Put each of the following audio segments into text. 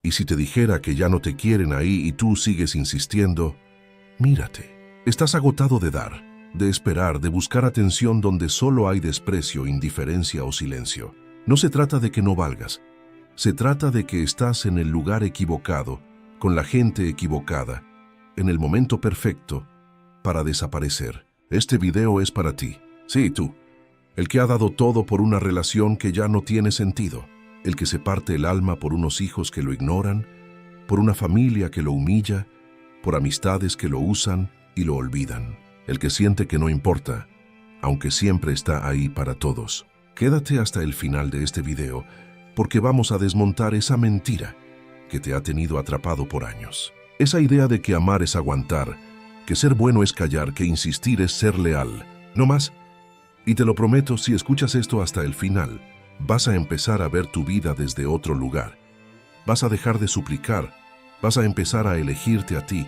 Y si te dijera que ya no te quieren ahí y tú sigues insistiendo, mírate. Estás agotado de dar, de esperar, de buscar atención donde solo hay desprecio, indiferencia o silencio. No se trata de que no valgas. Se trata de que estás en el lugar equivocado, con la gente equivocada, en el momento perfecto, para desaparecer. Este video es para ti. Sí, tú. El que ha dado todo por una relación que ya no tiene sentido. El que se parte el alma por unos hijos que lo ignoran, por una familia que lo humilla, por amistades que lo usan y lo olvidan. El que siente que no importa, aunque siempre está ahí para todos. Quédate hasta el final de este video, porque vamos a desmontar esa mentira que te ha tenido atrapado por años. Esa idea de que amar es aguantar, que ser bueno es callar, que insistir es ser leal. No más. Y te lo prometo, si escuchas esto hasta el final, vas a empezar a ver tu vida desde otro lugar. Vas a dejar de suplicar, vas a empezar a elegirte a ti,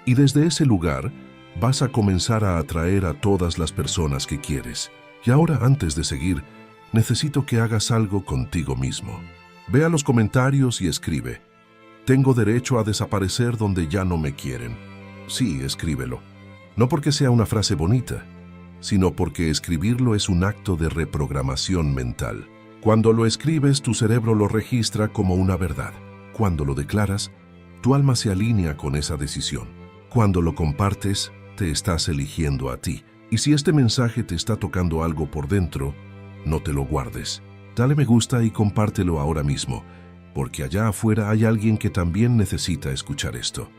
y desde ese lugar vas a comenzar a atraer a todas las personas que quieres. Y ahora, antes de seguir, necesito que hagas algo contigo mismo. Ve a los comentarios y escribe: tengo derecho a desaparecer donde ya no me quieren. Sí, escríbelo. No porque sea una frase bonita, sino porque escribirlo es un acto de reprogramación mental. Cuando lo escribes, tu cerebro lo registra como una verdad. Cuando lo declaras, tu alma se alinea con esa decisión. Cuando lo compartes, te estás eligiendo a ti. Y si este mensaje te está tocando algo por dentro, no te lo guardes. Dale me gusta y compártelo ahora mismo, porque allá afuera hay alguien que también necesita escuchar esto.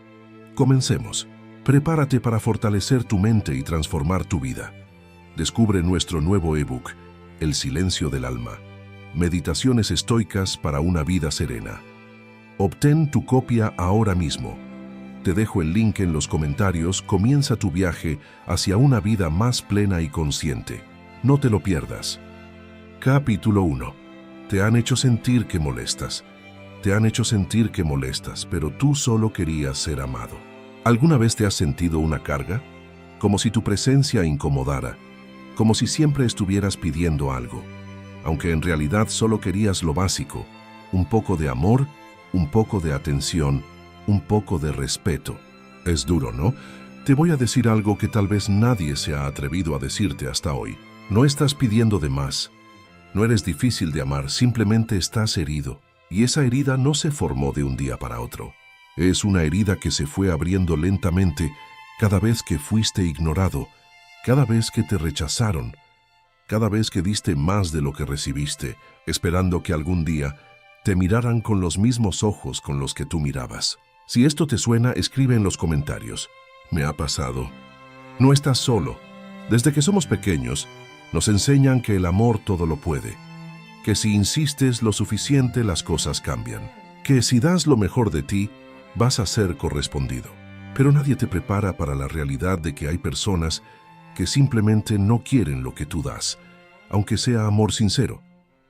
Comencemos. Prepárate para fortalecer tu mente y transformar tu vida. Descubre nuestro nuevo ebook, El silencio del alma. Meditaciones estoicas para una vida serena. Obtén tu copia ahora mismo. Te dejo el link en los comentarios. Comienza tu viaje hacia una vida más plena y consciente. No te lo pierdas. Capítulo 1. Te han hecho sentir que molestas. Te han hecho sentir que molestas, pero tú solo querías ser amado. ¿Alguna vez te has sentido una carga? Como si tu presencia incomodara, como si siempre estuvieras pidiendo algo, aunque en realidad solo querías lo básico: un poco de amor, un poco de atención, un poco de respeto. Es duro, ¿no? Te voy a decir algo que tal vez nadie se ha atrevido a decirte hasta hoy. No estás pidiendo de más. No eres difícil de amar, simplemente estás herido. Y esa herida no se formó de un día para otro. Es una herida que se fue abriendo lentamente cada vez que fuiste ignorado, cada vez que te rechazaron, cada vez que diste más de lo que recibiste, esperando que algún día te miraran con los mismos ojos con los que tú mirabas. Si esto te suena, escribe en los comentarios: me ha pasado. No estás solo. Desde que somos pequeños, nos enseñan que el amor todo lo puede, que si insistes lo suficiente las cosas cambian, que si das lo mejor de ti, vas a ser correspondido. Pero nadie te prepara para la realidad de que hay personas que simplemente no quieren lo que tú das, aunque sea amor sincero,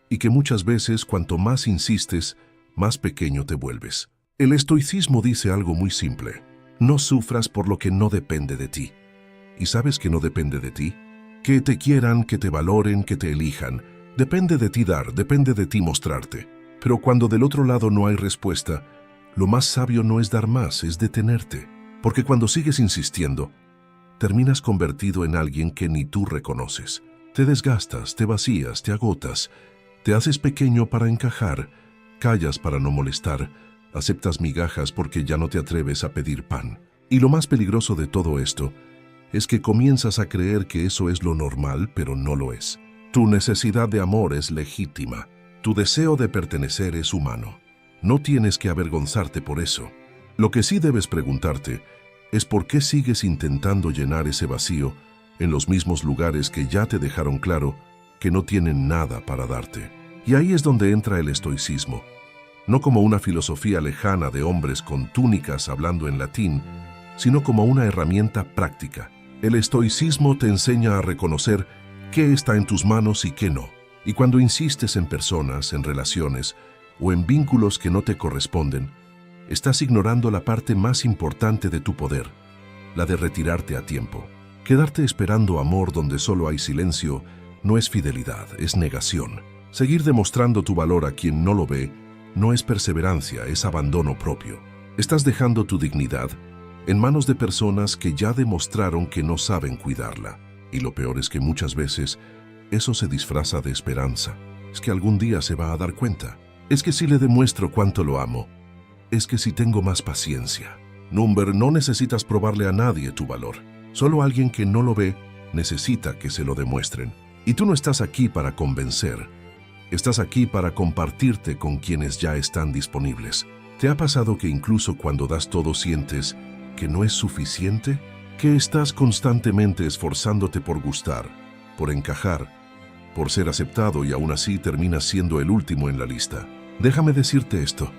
y que muchas veces cuanto más insistes, más pequeño te vuelves. El estoicismo dice algo muy simple: no sufras por lo que no depende de ti. ¿Y sabes que no depende de ti? Que te quieran, que te valoren, que te elijan. Depende de ti dar, depende de ti mostrarte. Pero cuando del otro lado no hay respuesta, lo más sabio no es dar más, es detenerte. Porque cuando sigues insistiendo, terminas convertido en alguien que ni tú reconoces. Te desgastas, te vacías, te agotas, te haces pequeño para encajar, callas para no molestar, aceptas migajas porque ya no te atreves a pedir pan. Y lo más peligroso de todo esto es que comienzas a creer que eso es lo normal, pero no lo es. Tu necesidad de amor es legítima. Tu deseo de pertenecer es humano. No tienes que avergonzarte por eso. Lo que sí debes preguntarte es por qué sigues intentando llenar ese vacío en los mismos lugares que ya te dejaron claro que no tienen nada para darte. Y ahí es donde entra el estoicismo. No como una filosofía lejana de hombres con túnicas hablando en latín, sino como una herramienta práctica. El estoicismo te enseña a reconocer qué está en tus manos y qué no. Y cuando insistes en personas, en relaciones o en vínculos que no te corresponden, estás ignorando la parte más importante de tu poder, la de retirarte a tiempo. Quedarte esperando amor donde solo hay silencio no es fidelidad, es negación. Seguir demostrando tu valor a quien no lo ve no es perseverancia, es abandono propio. Estás dejando tu dignidad en manos de personas que ya demostraron que no saben cuidarla. Y lo peor es que muchas veces eso se disfraza de esperanza. Es que algún día se va a dar cuenta. Es que si le demuestro cuánto lo amo. Es que si tengo más paciencia. Number, no necesitas probarle a nadie tu valor. Solo alguien que no lo ve necesita que se lo demuestren. Y tú no estás aquí para convencer. Estás aquí para compartirte con quienes ya están disponibles. ¿Te ha pasado que incluso cuando das todo sientes que no es suficiente? ¿Que estás constantemente esforzándote por gustar, por encajar, por ser aceptado y aún así terminas siendo el último en la lista? Déjame decirte esto,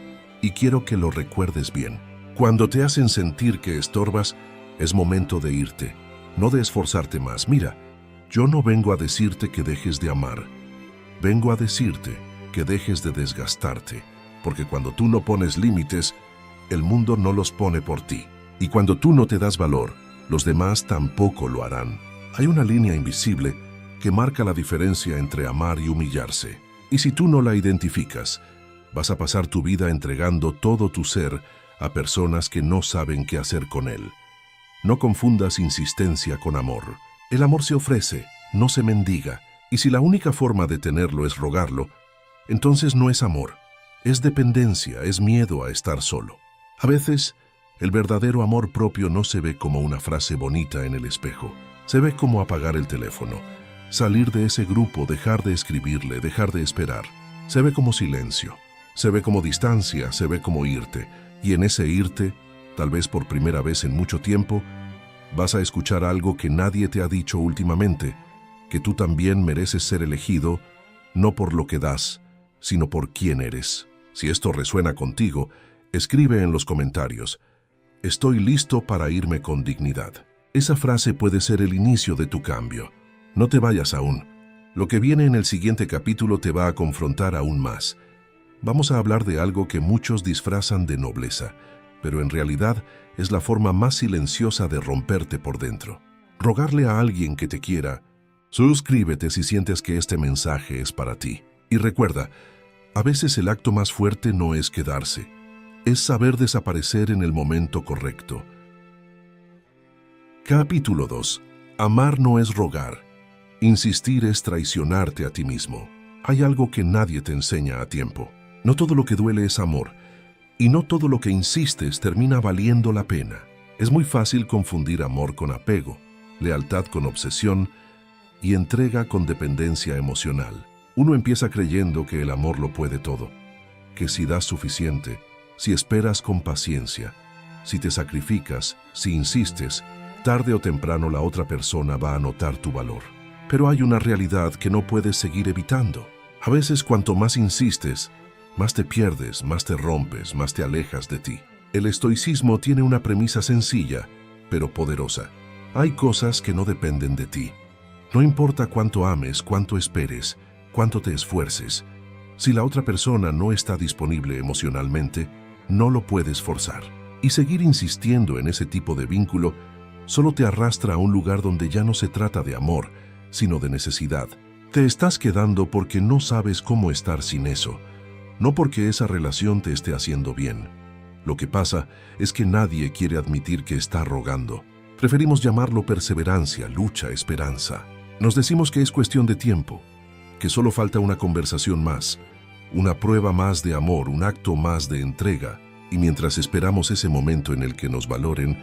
y quiero que lo recuerdes bien. Cuando te hacen sentir que estorbas, es momento de irte, no de esforzarte más. Mira, yo no vengo a decirte que dejes de amar. Vengo a decirte que dejes de desgastarte, porque cuando tú no pones límites, el mundo no los pone por ti. Y cuando tú no te das valor, los demás tampoco lo harán. Hay una línea invisible que marca la diferencia entre amar y humillarse. Y si tú no la identificas, vas a pasar tu vida entregando todo tu ser a personas que no saben qué hacer con él. No confundas insistencia con amor. El amor se ofrece, no se mendiga. Y si la única forma de tenerlo es rogarlo, entonces no es amor. Es dependencia, es miedo a estar solo. A veces, el verdadero amor propio no se ve como una frase bonita en el espejo. Se ve como apagar el teléfono, salir de ese grupo, dejar de escribirle, dejar de esperar. Se ve como silencio, se ve como distancia, se ve como irte. Y en ese irte, tal vez por primera vez en mucho tiempo, vas a escuchar algo que nadie te ha dicho últimamente, que tú también mereces ser elegido, no por lo que das, sino por quién eres. Si esto resuena contigo, escribe en los comentarios: estoy listo para irme con dignidad. Esa frase puede ser el inicio de tu cambio. No te vayas aún. Lo que viene en el siguiente capítulo te va a confrontar aún más. Vamos a hablar de algo que muchos disfrazan de nobleza, pero en realidad es la forma más silenciosa de romperte por dentro. Rogarle a alguien que te quiera. Suscríbete si sientes que este mensaje es para ti. Y recuerda, a veces el acto más fuerte no es quedarse, es saber desaparecer en el momento correcto. Capítulo 2. Amar no es rogar. Insistir es traicionarte a ti mismo. Hay algo que nadie te enseña a tiempo. No todo lo que duele es amor, y no todo lo que insistes termina valiendo la pena. Es muy fácil confundir amor con apego, lealtad con obsesión y entrega con dependencia emocional. Uno empieza creyendo que el amor lo puede todo, que si das suficiente, si esperas con paciencia, si te sacrificas, si insistes, tarde o temprano la otra persona va a notar tu valor. Pero hay una realidad que no puedes seguir evitando. A veces cuanto más insistes, más te pierdes, más te rompes, más te alejas de ti. El estoicismo tiene una premisa sencilla, pero poderosa. Hay cosas que no dependen de ti. No importa cuánto ames, cuánto esperes, cuánto te esfuerces. Si la otra persona no está disponible emocionalmente, no lo puedes forzar. Y seguir insistiendo en ese tipo de vínculo solo te arrastra a un lugar donde ya no se trata de amor, sino de necesidad. Te estás quedando porque no sabes cómo estar sin eso, no porque esa relación te esté haciendo bien. Lo que pasa es que nadie quiere admitir que está rogando. Preferimos llamarlo perseverancia, lucha, esperanza. Nos decimos que es cuestión de tiempo, que solo falta una conversación más, una prueba más de amor, un acto más de entrega, y mientras esperamos ese momento en el que nos valoren,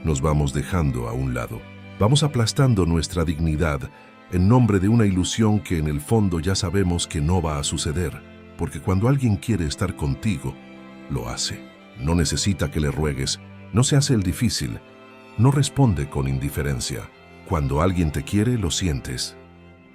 nos vamos dejando a un lado. Vamos aplastando nuestra dignidad en nombre de una ilusión que en el fondo ya sabemos que no va a suceder, porque cuando alguien quiere estar contigo, lo hace. No necesita que le ruegues, no se hace el difícil, no responde con indiferencia. Cuando alguien te quiere, lo sientes.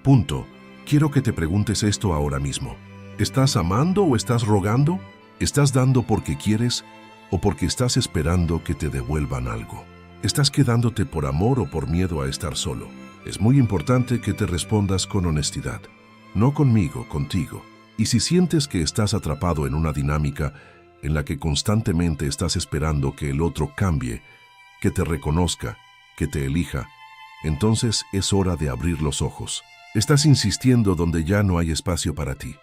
Punto. Quiero que te preguntes esto ahora mismo. ¿Estás amando o estás rogando? ¿Estás dando porque quieres o porque estás esperando que te devuelvan algo? ¿Estás quedándote por amor o por miedo a estar solo? Es muy importante que te respondas con honestidad. No conmigo, contigo. Y si sientes que estás atrapado en una dinámica en la que constantemente estás esperando que el otro cambie, que te reconozca, que te elija, entonces es hora de abrir los ojos. Estás insistiendo donde ya no hay espacio para ti.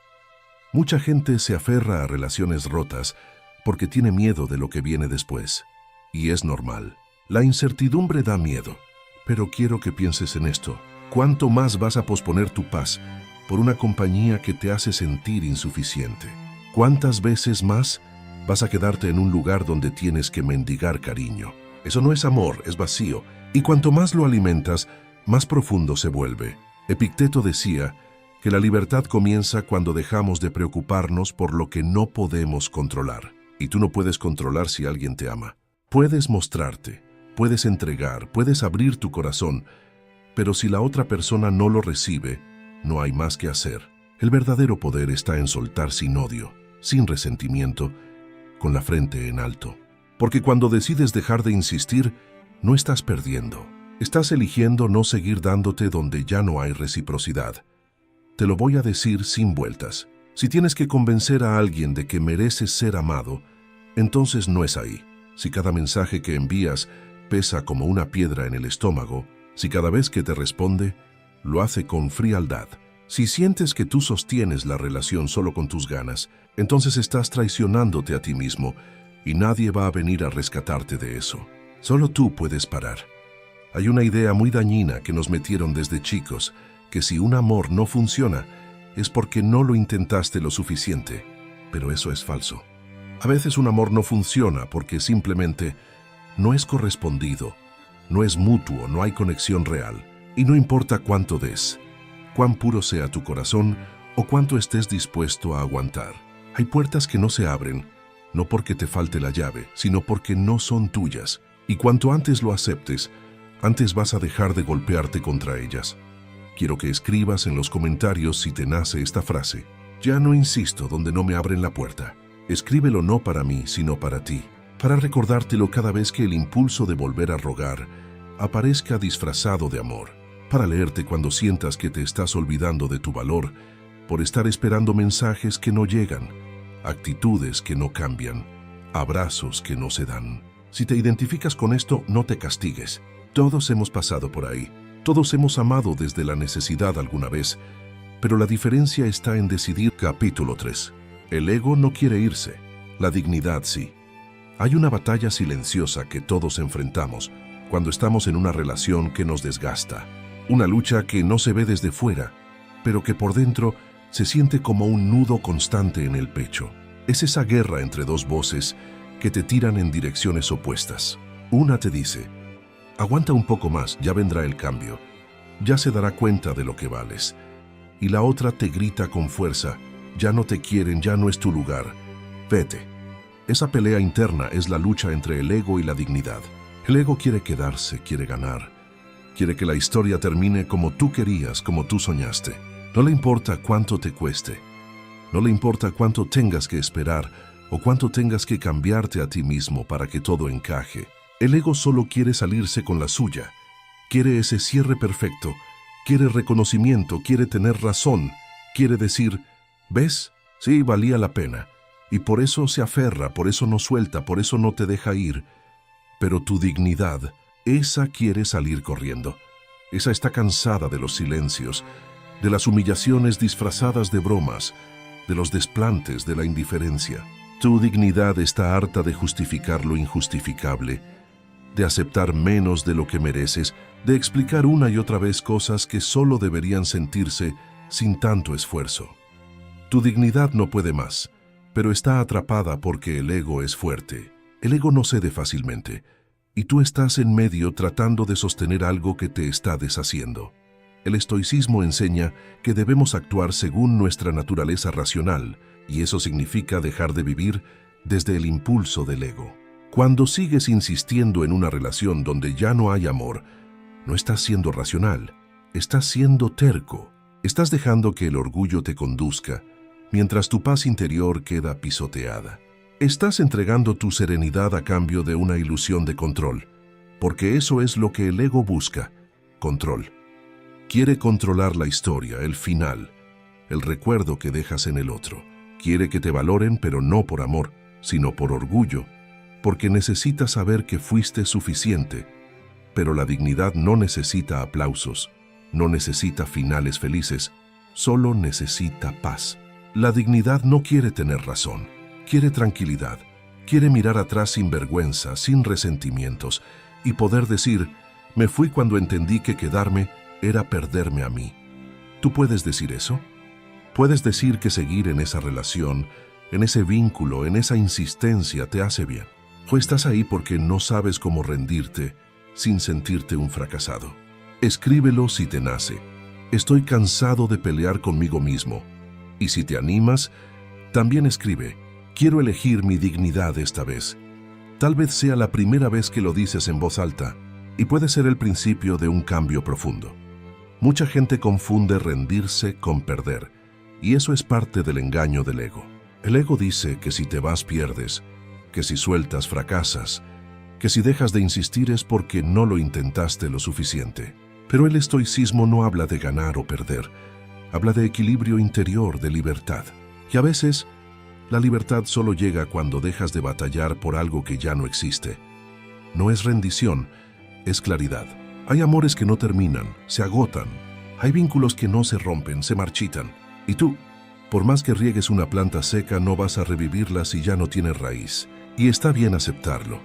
Mucha gente se aferra a relaciones rotas porque tiene miedo de lo que viene después. Y es normal. La incertidumbre da miedo. Pero quiero que pienses en esto. ¿Cuánto más vas a posponer tu paz por una compañía que te hace sentir insuficiente? ¿Cuántas veces más vas a quedarte en un lugar donde tienes que mendigar cariño? Eso no es amor, es vacío. Y cuanto más lo alimentas, más profundo se vuelve. Epicteto decía que la libertad comienza cuando dejamos de preocuparnos por lo que no podemos controlar. Y tú no puedes controlar si alguien te ama. Puedes mostrarte, puedes entregar, puedes abrir tu corazón, pero si la otra persona no lo recibe, no hay más que hacer. El verdadero poder está en soltar sin odio, sin resentimiento, con la frente en alto. Porque cuando decides dejar de insistir, no estás perdiendo. Estás eligiendo no seguir dándote donde ya no hay reciprocidad. Te lo voy a decir sin vueltas. Si tienes que convencer a alguien de que mereces ser amado, entonces no es ahí. Si cada mensaje que envías pesa como una piedra en el estómago, si cada vez que te responde, lo hace con frialdad, si sientes que tú sostienes la relación solo con tus ganas, entonces estás traicionándote a ti mismo y nadie va a venir a rescatarte de eso. Solo tú puedes parar. Hay una idea muy dañina que nos metieron desde chicos, que si un amor no funciona, es porque no lo intentaste lo suficiente, pero eso es falso. A veces un amor no funciona porque simplemente no es correspondido, no es mutuo, no hay conexión real. Y no importa cuánto des, cuán puro sea tu corazón o cuánto estés dispuesto a aguantar. Hay puertas que no se abren, no porque te falte la llave, sino porque no son tuyas. Y cuanto antes lo aceptes, antes vas a dejar de golpearte contra ellas. Quiero que escribas en los comentarios si te nace esta frase. Ya no insisto donde no me abren la puerta. Escríbelo no para mí, sino para ti, para recordártelo cada vez que el impulso de volver a rogar aparezca disfrazado de amor, para leerte cuando sientas que te estás olvidando de tu valor por estar esperando mensajes que no llegan, actitudes que no cambian, abrazos que no se dan. Si te identificas con esto, no te castigues. Todos hemos pasado por ahí. Todos hemos amado desde la necesidad alguna vez, pero la diferencia está en decidir. Capítulo 3. El ego no quiere irse, la dignidad sí. Hay una batalla silenciosa que todos enfrentamos cuando estamos en una relación que nos desgasta. Una lucha que no se ve desde fuera, pero que por dentro se siente como un nudo constante en el pecho. Es esa guerra entre dos voces que te tiran en direcciones opuestas. Una te dice: aguanta un poco más, ya vendrá el cambio, ya se dará cuenta de lo que vales. Y la otra te grita con fuerza: ya no te quieren, ya no es tu lugar, vete. Esa pelea interna es la lucha entre el ego y la dignidad. El ego quiere quedarse, quiere ganar, quiere que la historia termine como tú querías, como tú soñaste. No le importa cuánto te cueste, no le importa cuánto tengas que esperar o cuánto tengas que cambiarte a ti mismo para que todo encaje. El ego solo quiere salirse con la suya, quiere ese cierre perfecto, quiere reconocimiento, quiere tener razón, quiere decir: ¿ves? Sí, valía la pena. Y por eso se aferra, por eso no suelta, por eso no te deja ir. Pero tu dignidad, esa quiere salir corriendo. Esa está cansada de los silencios, de las humillaciones disfrazadas de bromas, de los desplantes, de la indiferencia. Tu dignidad está harta de justificar lo injustificable, de aceptar menos de lo que mereces, de explicar una y otra vez cosas que solo deberían sentirse sin tanto esfuerzo. Tu dignidad no puede más, pero está atrapada porque el ego es fuerte. El ego no cede fácilmente, y tú estás en medio tratando de sostener algo que te está deshaciendo. El estoicismo enseña que debemos actuar según nuestra naturaleza racional, y eso significa dejar de vivir desde el impulso del ego. Cuando sigues insistiendo en una relación donde ya no hay amor, no estás siendo racional, estás siendo terco. Estás dejando que el orgullo te conduzca, mientras tu paz interior queda pisoteada. Estás entregando tu serenidad a cambio de una ilusión de control, porque eso es lo que el ego busca: control. Quiere controlar la historia, el final, el recuerdo que dejas en el otro. Quiere que te valoren, pero no por amor, sino por orgullo, porque necesita saber que fuiste suficiente. Pero la dignidad no necesita aplausos, no necesita finales felices, solo necesita paz. La dignidad no quiere tener razón, quiere tranquilidad, quiere mirar atrás sin vergüenza, sin resentimientos, y poder decir, me fui cuando entendí que quedarme era perderme a mí. ¿Tú puedes decir eso? ¿Puedes decir que seguir en esa relación, en ese vínculo, en esa insistencia te hace bien? ¿O estás ahí porque no sabes cómo rendirte sin sentirte un fracasado? Escríbelo si te nace. Estoy cansado de pelear conmigo mismo. Y si te animas, también escribe, quiero elegir mi dignidad esta vez. Tal vez sea la primera vez que lo dices en voz alta y puede ser el principio de un cambio profundo. Mucha gente confunde rendirse con perder, y eso es parte del engaño del ego. El ego dice que si te vas pierdes, que si sueltas fracasas, que si dejas de insistir es porque no lo intentaste lo suficiente. Pero el estoicismo no habla de ganar o perder, habla de equilibrio interior, de libertad. Y a veces, la libertad solo llega cuando dejas de batallar por algo que ya no existe. No es rendición, es claridad. Hay amores que no terminan, se agotan. Hay vínculos que no se rompen, se marchitan. Y tú, por más que riegues una planta seca, no vas a revivirla si ya no tiene raíz. Y está bien aceptarlo.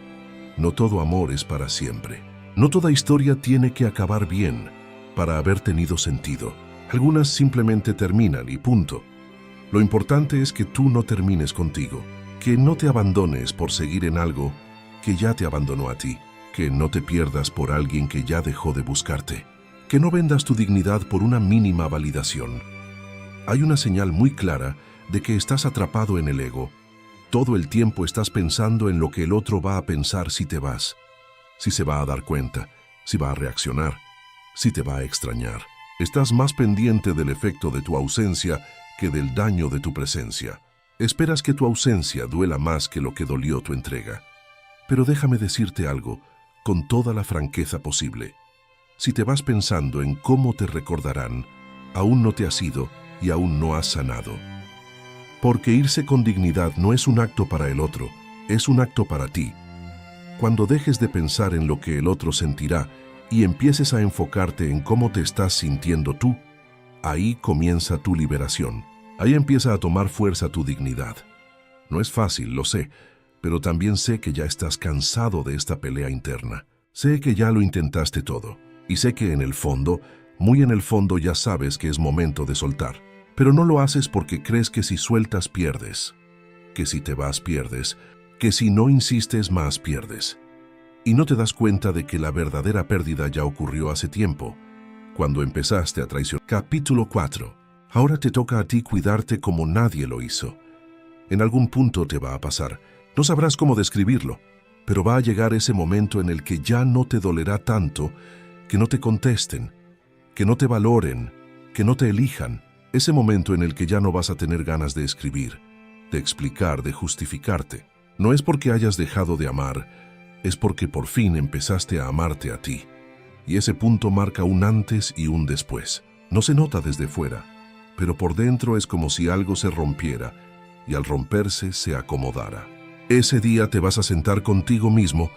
No todo amor es para siempre. No toda historia tiene que acabar bien para haber tenido sentido. Algunas simplemente terminan y punto. Lo importante es que tú no termines contigo, que no te abandones por seguir en algo que ya te abandonó a ti, que no te pierdas por alguien que ya dejó de buscarte, que no vendas tu dignidad por una mínima validación. Hay una señal muy clara de que estás atrapado en el ego. Todo el tiempo estás pensando en lo que el otro va a pensar si te vas, si se va a dar cuenta, si va a reaccionar, si te va a extrañar. Estás más pendiente del efecto de tu ausencia que del daño de tu presencia. Esperas que tu ausencia duela más que lo que dolió tu entrega. Pero déjame decirte algo con toda la franqueza posible. Si te vas pensando en cómo te recordarán, aún no te has ido y aún no has sanado. Porque irse con dignidad no es un acto para el otro, es un acto para ti. Cuando dejes de pensar en lo que el otro sentirá y empieces a enfocarte en cómo te estás sintiendo tú, ahí comienza tu liberación. Ahí empieza a tomar fuerza tu dignidad. No es fácil, lo sé, pero también sé que ya estás cansado de esta pelea interna. Sé que ya lo intentaste todo, y sé que en el fondo, muy en el fondo ya sabes que es momento de soltar. Pero no lo haces porque crees que si sueltas pierdes, que si te vas pierdes, que si no insistes más pierdes. Y no te das cuenta de que la verdadera pérdida ya ocurrió hace tiempo, cuando empezaste a traicionar. Capítulo 4. Ahora te toca a ti cuidarte como nadie lo hizo. En algún punto te va a pasar. No sabrás cómo describirlo, pero va a llegar ese momento en el que ya no te dolerá tanto que no te contesten, que no te valoren, que no te elijan. Ese momento en el que ya no vas a tener ganas de escribir, de explicar, de justificarte. No es porque hayas dejado de amar, es porque por fin empezaste a amarte a ti. Y ese punto marca un antes y un después. No se nota desde fuera, pero por dentro es como si algo se rompiera y al romperse se acomodara. Ese día te vas a sentar contigo mismo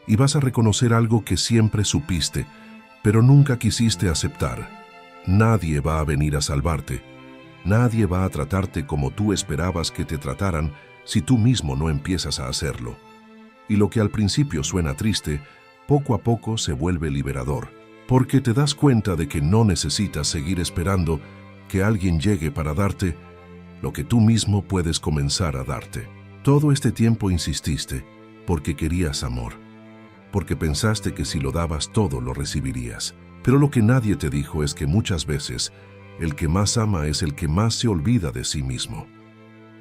y vas a reconocer algo que siempre supiste, pero nunca quisiste aceptar. Nadie va a venir a salvarte. Nadie va a tratarte como tú esperabas que te trataran si tú mismo no empiezas a hacerlo. Y lo que al principio suena triste, poco a poco se vuelve liberador, porque te das cuenta de que no necesitas seguir esperando que alguien llegue para darte lo que tú mismo puedes comenzar a darte. Todo este tiempo insististe porque querías amor, porque pensaste que si lo dabas todo lo recibirías. Pero lo que nadie te dijo es que muchas veces el que más ama es el que más se olvida de sí mismo.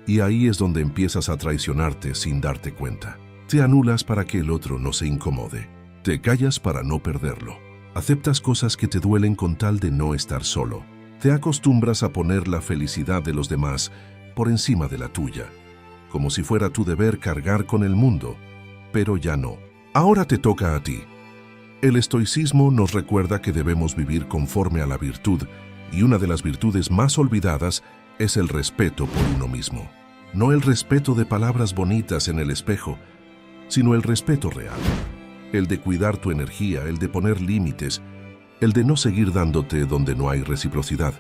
Y ahí es donde empiezas a traicionarte sin darte cuenta. Te anulas para que el otro no se incomode. Te callas para no perderlo. Aceptas cosas que te duelen con tal de no estar solo. Te acostumbras a poner la felicidad de los demás por encima de la tuya, como si fuera tu deber cargar con el mundo. Pero ya no. Ahora te toca a ti. El estoicismo nos recuerda que debemos vivir conforme a la virtud, y una de las virtudes más olvidadas es el respeto por uno mismo. No el respeto de palabras bonitas en el espejo, sino el respeto real. El de cuidar tu energía, el de poner límites, el de no seguir dándote donde no hay reciprocidad.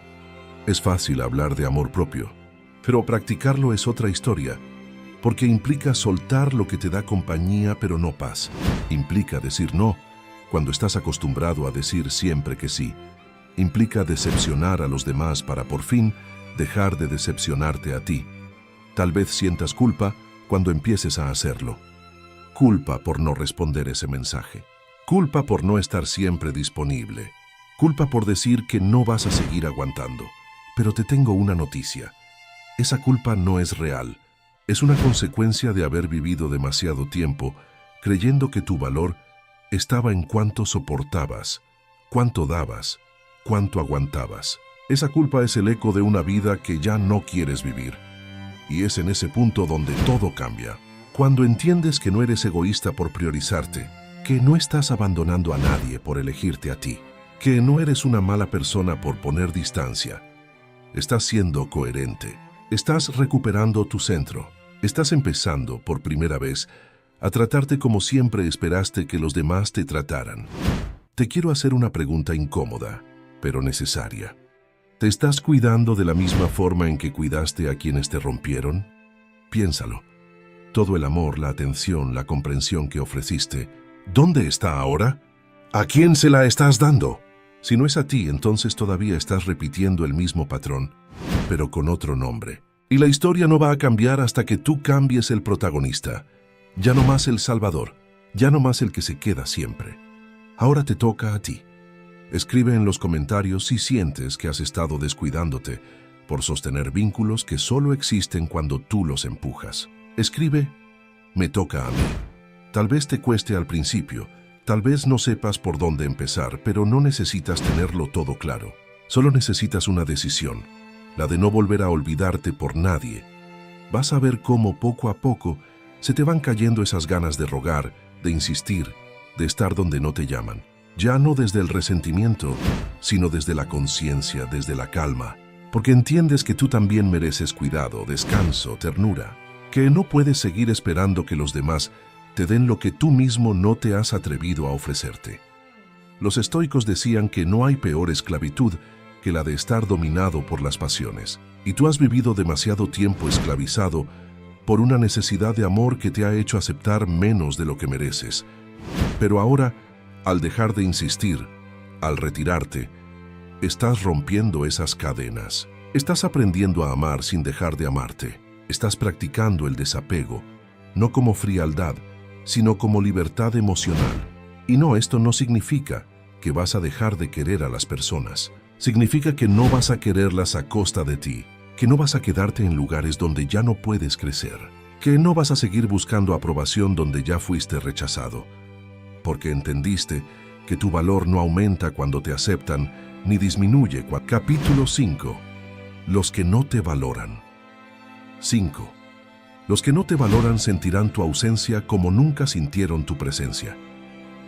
Es fácil hablar de amor propio, Pero practicarlo es otra historia, porque implica soltar lo que te da compañía pero no paz. Implica decir no cuando estás acostumbrado a decir siempre que sí. Implica decepcionar a los demás para por fin dejar de decepcionarte a ti. Tal vez sientas culpa cuando empieces a hacerlo. Culpa por no responder ese mensaje. Culpa por no estar siempre disponible. Culpa por decir que no vas a seguir aguantando. Pero te tengo una noticia. Esa culpa no es real. Es una consecuencia de haber vivido demasiado tiempo creyendo que tu valor estaba en cuánto soportabas, cuánto dabas, cuánto aguantabas. Esa culpa es el eco de una vida que ya no quieres vivir. Y es en ese punto donde todo cambia. Cuando entiendes que no eres egoísta por priorizarte, que no estás abandonando a nadie por elegirte a ti, que no eres una mala persona por poner distancia. Estás siendo coherente. Estás recuperando tu centro. Estás empezando, por primera vez, a tratarte como siempre esperaste que los demás te trataran. Te quiero hacer una pregunta incómoda, pero necesaria. ¿Te estás cuidando de la misma forma en que cuidaste a quienes te rompieron? Piénsalo. Todo el amor, la atención, la comprensión que ofreciste, ¿dónde está ahora? ¿A quién se la estás dando? Si no es a ti, entonces todavía estás repitiendo el mismo patrón, pero con otro nombre. Y la historia no va a cambiar hasta que tú cambies el protagonista. Ya no más el salvador, ya no más el que se queda siempre. Ahora te toca a ti. Escribe en los comentarios si sientes que has estado descuidándote por sostener vínculos que solo existen cuando tú los empujas. Escribe, me toca a mí. Tal vez te cueste al principio, tal vez no sepas por dónde empezar, pero no necesitas tenerlo todo claro. Solo necesitas una decisión, la de no volver a olvidarte por nadie. Vas a ver cómo poco a poco se te van cayendo esas ganas de rogar, de insistir, de estar donde no te llaman. Ya no desde el resentimiento, sino desde la conciencia, desde la calma. Porque entiendes que tú también mereces cuidado, descanso, ternura. Que no puedes seguir esperando que los demás te den lo que tú mismo no te has atrevido a ofrecerte. Los estoicos decían que no hay peor esclavitud que la de estar dominado por las pasiones. Y tú has vivido demasiado tiempo esclavizado por una necesidad de amor que te ha hecho aceptar menos de lo que mereces. Pero ahora, al dejar de insistir, al retirarte, estás rompiendo esas cadenas. Estás aprendiendo a amar sin dejar de amarte. Estás practicando el desapego, no como frialdad, sino como libertad emocional. Y no, esto no significa que vas a dejar de querer a las personas. Significa que no vas a quererlas a costa de ti, que no vas a quedarte en lugares donde ya no puedes crecer, que no vas a seguir buscando aprobación donde ya fuiste rechazado, porque entendiste que tu valor no aumenta cuando te aceptan, ni disminuye. Capítulo 5. Los que no te valoran. 5. Los que no te valoran sentirán tu ausencia como nunca sintieron tu presencia.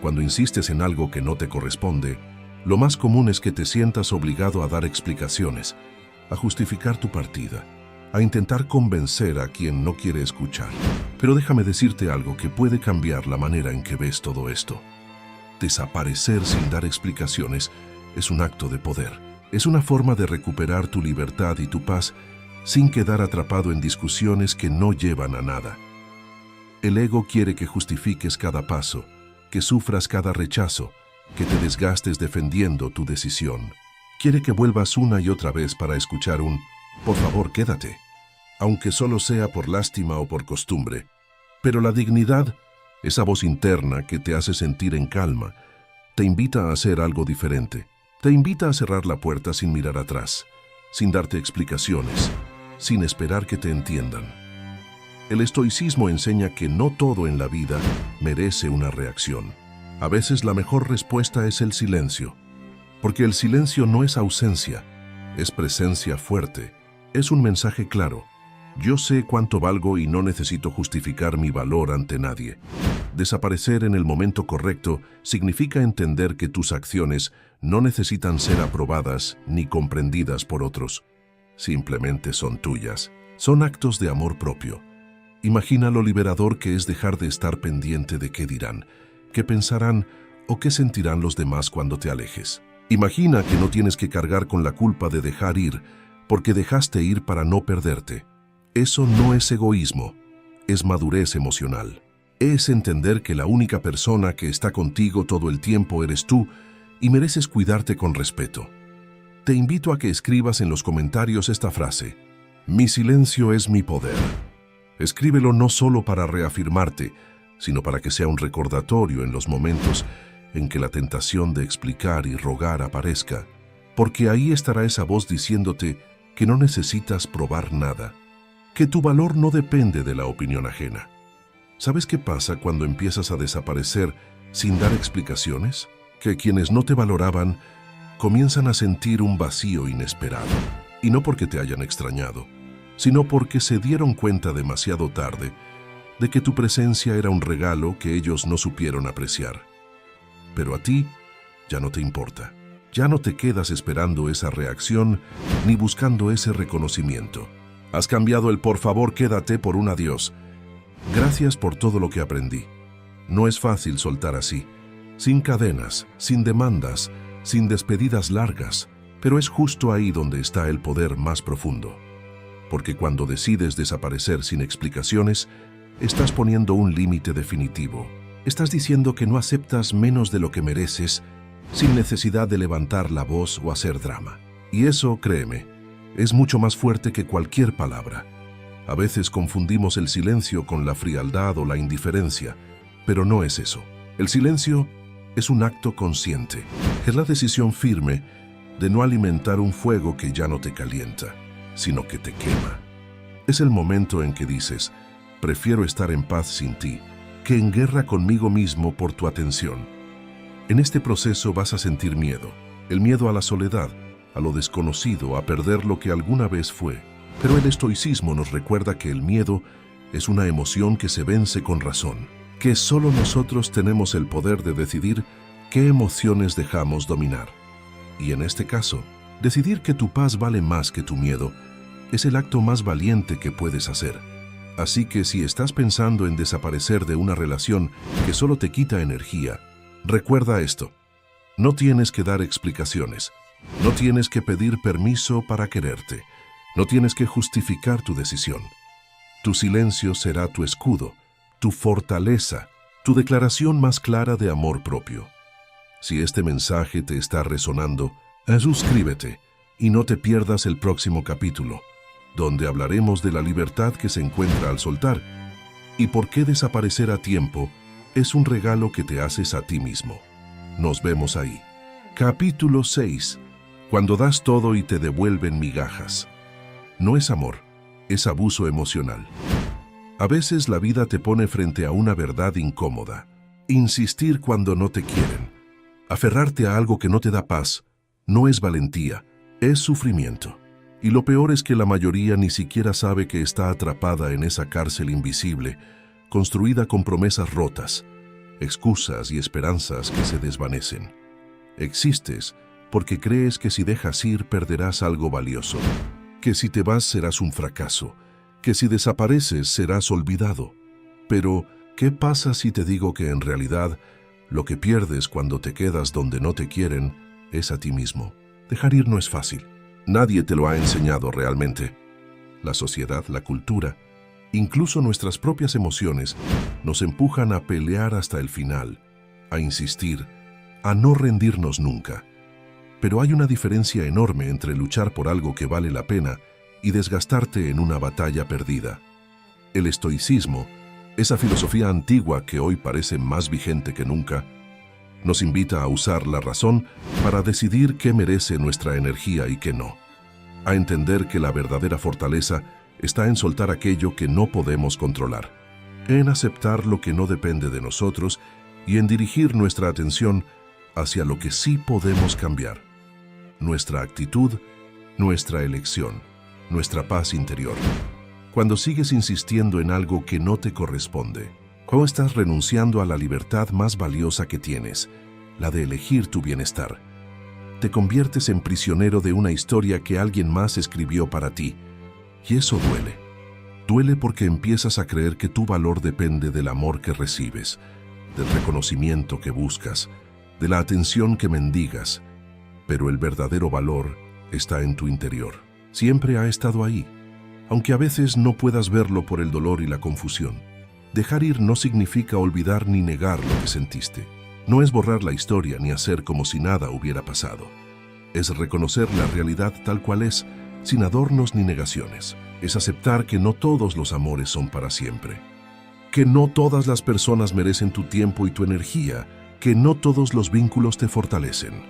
Cuando insistes en algo que no te corresponde, lo más común es que te sientas obligado a dar explicaciones, a justificar tu partida, a intentar convencer a quien no quiere escuchar. Pero déjame decirte algo que puede cambiar la manera en que ves todo esto. Desaparecer sin dar explicaciones es un acto de poder. Es una forma de recuperar tu libertad y tu paz sin quedar atrapado en discusiones que no llevan a nada. El ego quiere que justifiques cada paso, que sufras cada rechazo, que te desgastes defendiendo tu decisión. Quiere que vuelvas una y otra vez para escuchar un «por favor, quédate», aunque solo sea por lástima o por costumbre. Pero la dignidad, esa voz interna que te hace sentir en calma, te invita a hacer algo diferente. Te invita a cerrar la puerta sin mirar atrás, sin darte explicaciones, sin esperar que te entiendan. El estoicismo enseña que no todo en la vida merece una reacción. A veces la mejor respuesta es el silencio, porque el silencio no es ausencia, es presencia fuerte, es un mensaje claro. Yo sé cuánto valgo y no necesito justificar mi valor ante nadie. Desaparecer en el momento correcto significa entender que tus acciones no necesitan ser aprobadas ni comprendidas por otros. Simplemente son tuyas. Son actos de amor propio. Imagina lo liberador que es dejar de estar pendiente de qué dirán, qué pensarán o qué sentirán los demás cuando te alejes. Imagina que no tienes que cargar con la culpa de dejar ir, porque dejaste ir para no perderte. Eso no es egoísmo, es madurez emocional. Es entender que la única persona que está contigo todo el tiempo eres tú y mereces cuidarte con respeto. Te invito a que escribas en los comentarios esta frase: mi silencio es mi poder. Escríbelo no solo para reafirmarte, sino para que sea un recordatorio en los momentos en que la tentación de explicar y rogar aparezca, porque ahí estará esa voz diciéndote que no necesitas probar nada, que tu valor no depende de la opinión ajena. ¿Sabes qué pasa cuando empiezas a desaparecer sin dar explicaciones? Que quienes no te valoraban comienzan a sentir un vacío inesperado, y no porque te hayan extrañado, sino porque se dieron cuenta demasiado tarde de que tu presencia era un regalo que ellos no supieron apreciar. Pero a ti ya no te importa. Ya no te quedas esperando esa reacción ni buscando ese reconocimiento. Has cambiado el por favor quédate por un adiós. Gracias por todo lo que aprendí. No es fácil soltar así, sin cadenas, sin demandas, sin despedidas largas, pero es justo ahí donde está el poder más profundo. Porque cuando decides desaparecer sin explicaciones, estás poniendo un límite definitivo. Estás diciendo que no aceptas menos de lo que mereces, sin necesidad de levantar la voz o hacer drama. Y eso, créeme, es mucho más fuerte que cualquier palabra. A veces confundimos el silencio con la frialdad o la indiferencia, pero no es eso. El silencio es un acto consciente. Es la decisión firme de no alimentar un fuego que ya no te calienta, sino que te quema. Es el momento en que dices: prefiero estar en paz sin ti, que en guerra conmigo mismo por tu atención. En este proceso vas a sentir miedo, el miedo a la soledad, a lo desconocido, a perder lo que alguna vez fue. Pero el estoicismo nos recuerda que el miedo es una emoción que se vence con razón, que solo nosotros tenemos el poder de decidir qué emociones dejamos dominar. Y en este caso, decidir que tu paz vale más que tu miedo es el acto más valiente que puedes hacer. Así que si estás pensando en desaparecer de una relación que solo te quita energía, recuerda esto: no tienes que dar explicaciones, no tienes que pedir permiso para quererte, no tienes que justificar tu decisión. Tu silencio será tu escudo, tu fortaleza, tu declaración más clara de amor propio. Si este mensaje te está resonando, suscríbete y no te pierdas el próximo capítulo, donde hablaremos de la libertad que se encuentra al soltar y por qué desaparecer a tiempo es un regalo que te haces a ti mismo. Nos vemos ahí. Capítulo 6. Cuando das todo y te devuelven migajas. No es amor, es abuso emocional. A veces la vida te pone frente a una verdad incómoda. Insistir cuando no te quieren, aferrarte a algo que no te da paz, no es valentía, es sufrimiento. Y lo peor es que la mayoría ni siquiera sabe que está atrapada en esa cárcel invisible, construida con promesas rotas, excusas y esperanzas que se desvanecen. Existes porque crees que si dejas ir perderás algo valioso, que si te vas serás un fracaso, que si desapareces serás olvidado. Pero, ¿qué pasa si te digo que en realidad lo que pierdes cuando te quedas donde no te quieren es a ti mismo? Dejar ir no es fácil. Nadie te lo ha enseñado realmente. La sociedad, la cultura, incluso nuestras propias emociones nos empujan a pelear hasta el final, a insistir, a no rendirnos nunca. Pero hay una diferencia enorme entre luchar por algo que vale la pena y desgastarte en una batalla perdida. El estoicismo, esa filosofía antigua que hoy parece más vigente que nunca, nos invita a usar la razón para decidir qué merece nuestra energía y qué no. A entender que la verdadera fortaleza está en soltar aquello que no podemos controlar, en aceptar lo que no depende de nosotros y en dirigir nuestra atención hacia lo que sí podemos cambiar. Nuestra actitud, nuestra elección, nuestra paz interior. Cuando sigues insistiendo en algo que no te corresponde, ¿cómo estás renunciando a la libertad más valiosa que tienes, la de elegir tu bienestar? Te conviertes en prisionero de una historia que alguien más escribió para ti. Y eso duele. Duele porque empiezas a creer que tu valor depende del amor que recibes, del reconocimiento que buscas, de la atención que mendigas. Pero el verdadero valor está en tu interior. Siempre ha estado ahí, aunque a veces no puedas verlo por el dolor y la confusión. Dejar ir no significa olvidar ni negar lo que sentiste. No es borrar la historia ni hacer como si nada hubiera pasado. Es reconocer la realidad tal cual es, sin adornos ni negaciones. Es aceptar que no todos los amores son para siempre. Que no todas las personas merecen tu tiempo y tu energía. Que no todos los vínculos te fortalecen.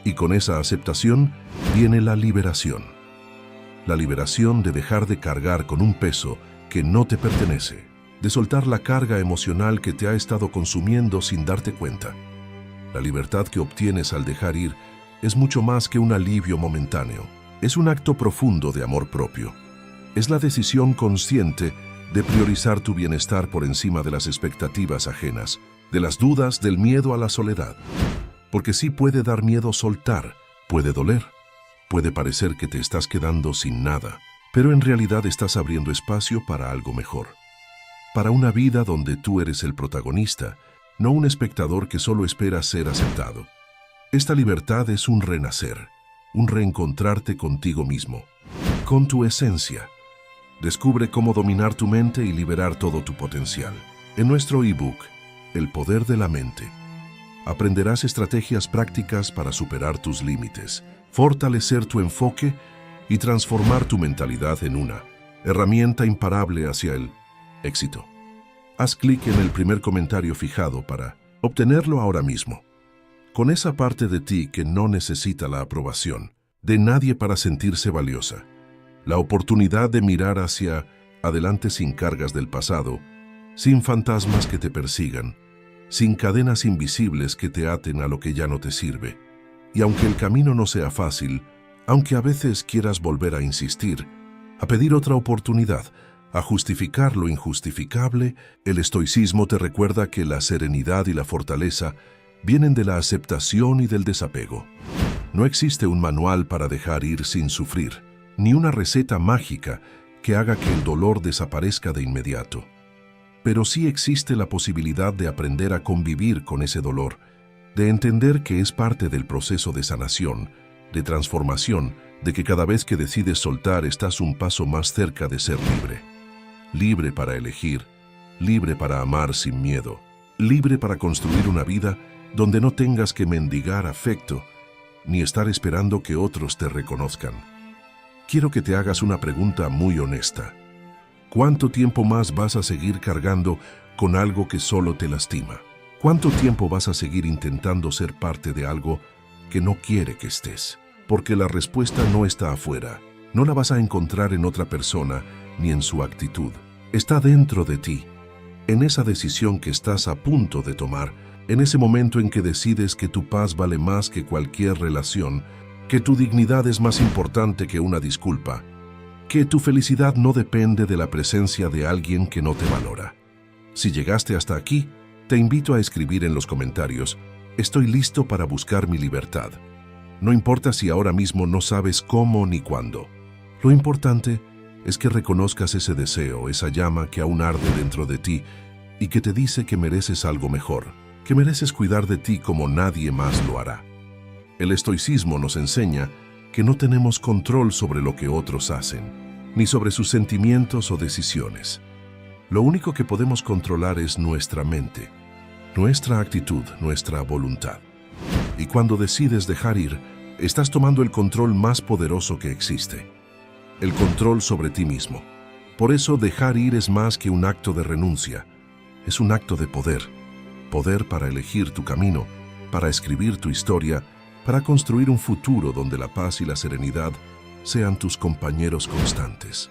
Y con esa aceptación viene la liberación. La liberación de dejar de cargar con un peso que no te pertenece. De soltar la carga emocional que te ha estado consumiendo sin darte cuenta. La libertad que obtienes al dejar ir es mucho más que un alivio momentáneo. Es un acto profundo de amor propio. Es la decisión consciente de priorizar tu bienestar por encima de las expectativas ajenas, de las dudas, del miedo a la soledad. Porque sí puede dar miedo soltar, puede doler, puede parecer que te estás quedando sin nada, pero en realidad estás abriendo espacio para algo mejor. Para una vida donde tú eres el protagonista, no un espectador que solo espera ser aceptado. Esta libertad es un renacer, un reencontrarte contigo mismo, con tu esencia. Descubre cómo dominar tu mente y liberar todo tu potencial. En nuestro ebook, El poder de la mente, aprenderás estrategias prácticas para superar tus límites, fortalecer tu enfoque y transformar tu mentalidad en una herramienta imparable hacia el éxito. Haz clic en el primer comentario fijado para obtenerlo ahora mismo. Con esa parte de ti que no necesita la aprobación de nadie para sentirse valiosa. La oportunidad de mirar hacia adelante sin cargas del pasado, sin fantasmas que te persigan, sin cadenas invisibles que te aten a lo que ya no te sirve. Y aunque el camino no sea fácil, aunque a veces quieras volver a insistir, a pedir otra oportunidad, a justificar lo injustificable, el estoicismo te recuerda que la serenidad y la fortaleza vienen de la aceptación y del desapego. No existe un manual para dejar ir sin sufrir, ni una receta mágica que haga que el dolor desaparezca de inmediato. Pero sí existe la posibilidad de aprender a convivir con ese dolor, de entender que es parte del proceso de sanación, de transformación, de que cada vez que decides soltar estás un paso más cerca de ser libre. Libre para elegir, libre para amar sin miedo, libre para construir una vida donde no tengas que mendigar afecto, ni estar esperando que otros te reconozcan. Quiero que te hagas una pregunta muy honesta. ¿Cuánto tiempo más vas a seguir cargando con algo que solo te lastima? ¿Cuánto tiempo vas a seguir intentando ser parte de algo que no quiere que estés? Porque la respuesta no está afuera, no la vas a encontrar en otra persona ni en su actitud. Está dentro de ti, en esa decisión que estás a punto de tomar, en ese momento en que decides que tu paz vale más que cualquier relación, que tu dignidad es más importante que una disculpa, que tu felicidad no depende de la presencia de alguien que no te valora. Si llegaste hasta aquí, te invito a escribir en los comentarios: estoy listo para buscar mi libertad. No importa si ahora mismo no sabes cómo ni cuándo. Lo importante es que reconozcas ese deseo, esa llama que aún arde dentro de ti y que te dice que mereces algo mejor, que mereces cuidar de ti como nadie más lo hará. El estoicismo nos enseña que no tenemos control sobre lo que otros hacen, ni sobre sus sentimientos o decisiones. Lo único que podemos controlar es nuestra mente, nuestra actitud, nuestra voluntad. Y cuando decides dejar ir, estás tomando el control más poderoso que existe, el control sobre ti mismo. Por eso dejar ir es más que un acto de renuncia, es un acto de poder. Poder para elegir tu camino, para escribir tu historia, para construir un futuro donde la paz y la serenidad sean tus compañeros constantes.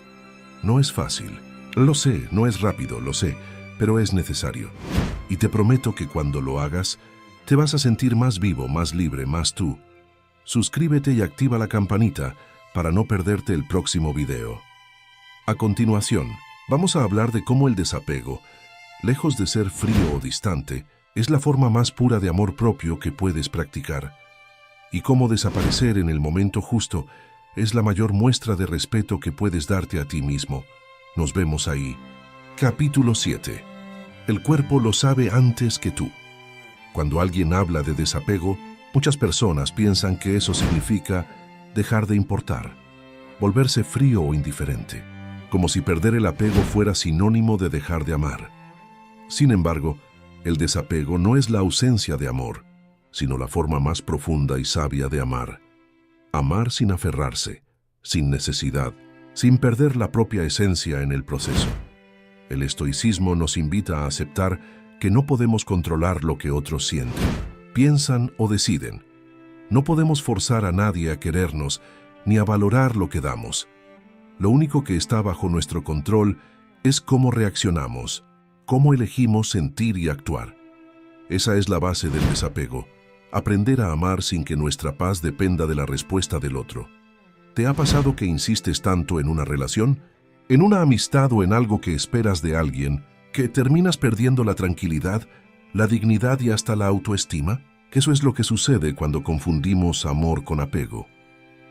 No es fácil, lo sé, no es rápido, lo sé, pero es necesario. Y te prometo que cuando lo hagas, te vas a sentir más vivo, más libre, más tú. Suscríbete y activa la campanita para no perderte el próximo video. A continuación, vamos a hablar de cómo el desapego, lejos de ser frío o distante, es la forma más pura de amor propio que puedes practicar. Y cómo desaparecer en el momento justo es la mayor muestra de respeto que puedes darte a ti mismo. Nos vemos ahí. Capítulo 7. El cuerpo lo sabe antes que tú. Cuando alguien habla de desapego, muchas personas piensan que eso significa dejar de importar. volverse frío o indiferente, como si perder el apego fuera sinónimo de dejar de amar. Sin embargo, el desapego no es la ausencia de amor, sino la forma más profunda y sabia de amar. Amar sin aferrarse, sin necesidad, sin perder la propia esencia en el proceso. El estoicismo nos invita a aceptar que no podemos controlar lo que otros sienten, piensan o deciden. No podemos forzar a nadie a querernos ni a valorar lo que damos. Lo único que está bajo nuestro control es cómo reaccionamos, cómo elegimos sentir y actuar. Esa es la base del desapego, aprender a amar sin que nuestra paz dependa de la respuesta del otro. ¿Te ha pasado que insistes tanto en una relación, en una amistad o en algo que esperas de alguien, que terminas perdiendo la tranquilidad, la dignidad y hasta la autoestima? Que eso es lo que sucede cuando confundimos amor con apego.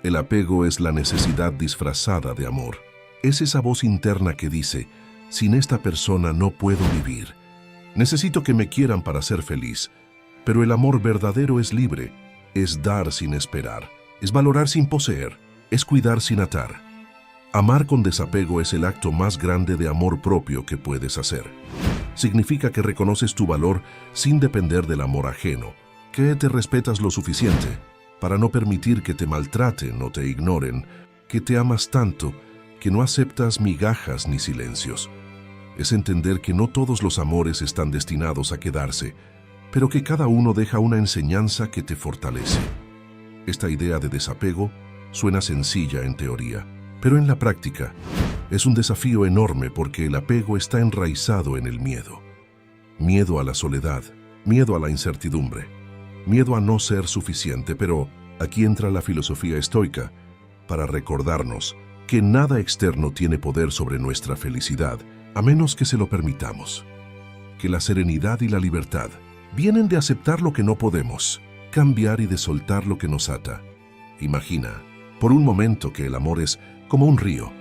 El apego es la necesidad disfrazada de amor. Es esa voz interna que dice, sin esta persona no puedo vivir. Necesito que me quieran para ser feliz. Pero el amor verdadero es libre, es dar sin esperar, es valorar sin poseer, es cuidar sin atar. Amar con desapego es el acto más grande de amor propio que puedes hacer. Significa que reconoces tu valor sin depender del amor ajeno, que te respetas lo suficiente para no permitir que te maltraten o te ignoren, que te amas tanto que no aceptas migajas ni silencios. Es entender que no todos los amores están destinados a quedarse, pero que cada uno deja una enseñanza que te fortalece. Esta idea de desapego suena sencilla en teoría, pero en la práctica es un desafío enorme porque el apego está enraizado en el miedo. Miedo a la soledad, miedo a la incertidumbre, miedo a no ser suficiente, pero aquí entra la filosofía estoica para recordarnos que nada externo tiene poder sobre nuestra felicidad, a menos que se lo permitamos. Que la serenidad y la libertad vienen de aceptar lo que no podemos, cambiar y de soltar lo que nos ata. Imagina, por un momento, que el amor es como un río.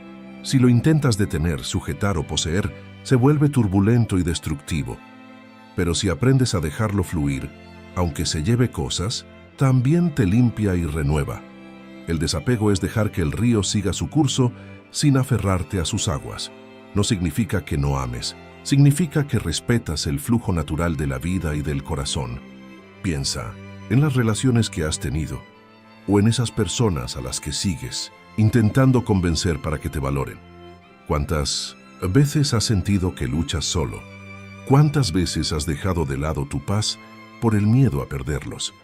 Si lo intentas detener, sujetar o poseer, se vuelve turbulento y destructivo. Pero si aprendes a dejarlo fluir, aunque se lleve cosas, también te limpia y renueva. El desapego es dejar que el río siga su curso sin aferrarte a sus aguas. No significa que no ames, significa que respetas el flujo natural de la vida y del corazón. Piensa en las relaciones que has tenido o en esas personas a las que sigues, intentando convencer para que te valoren. ¿Cuántas veces has sentido que luchas solo? ¿Cuántas veces has dejado de lado tu paz por el miedo a perderlos?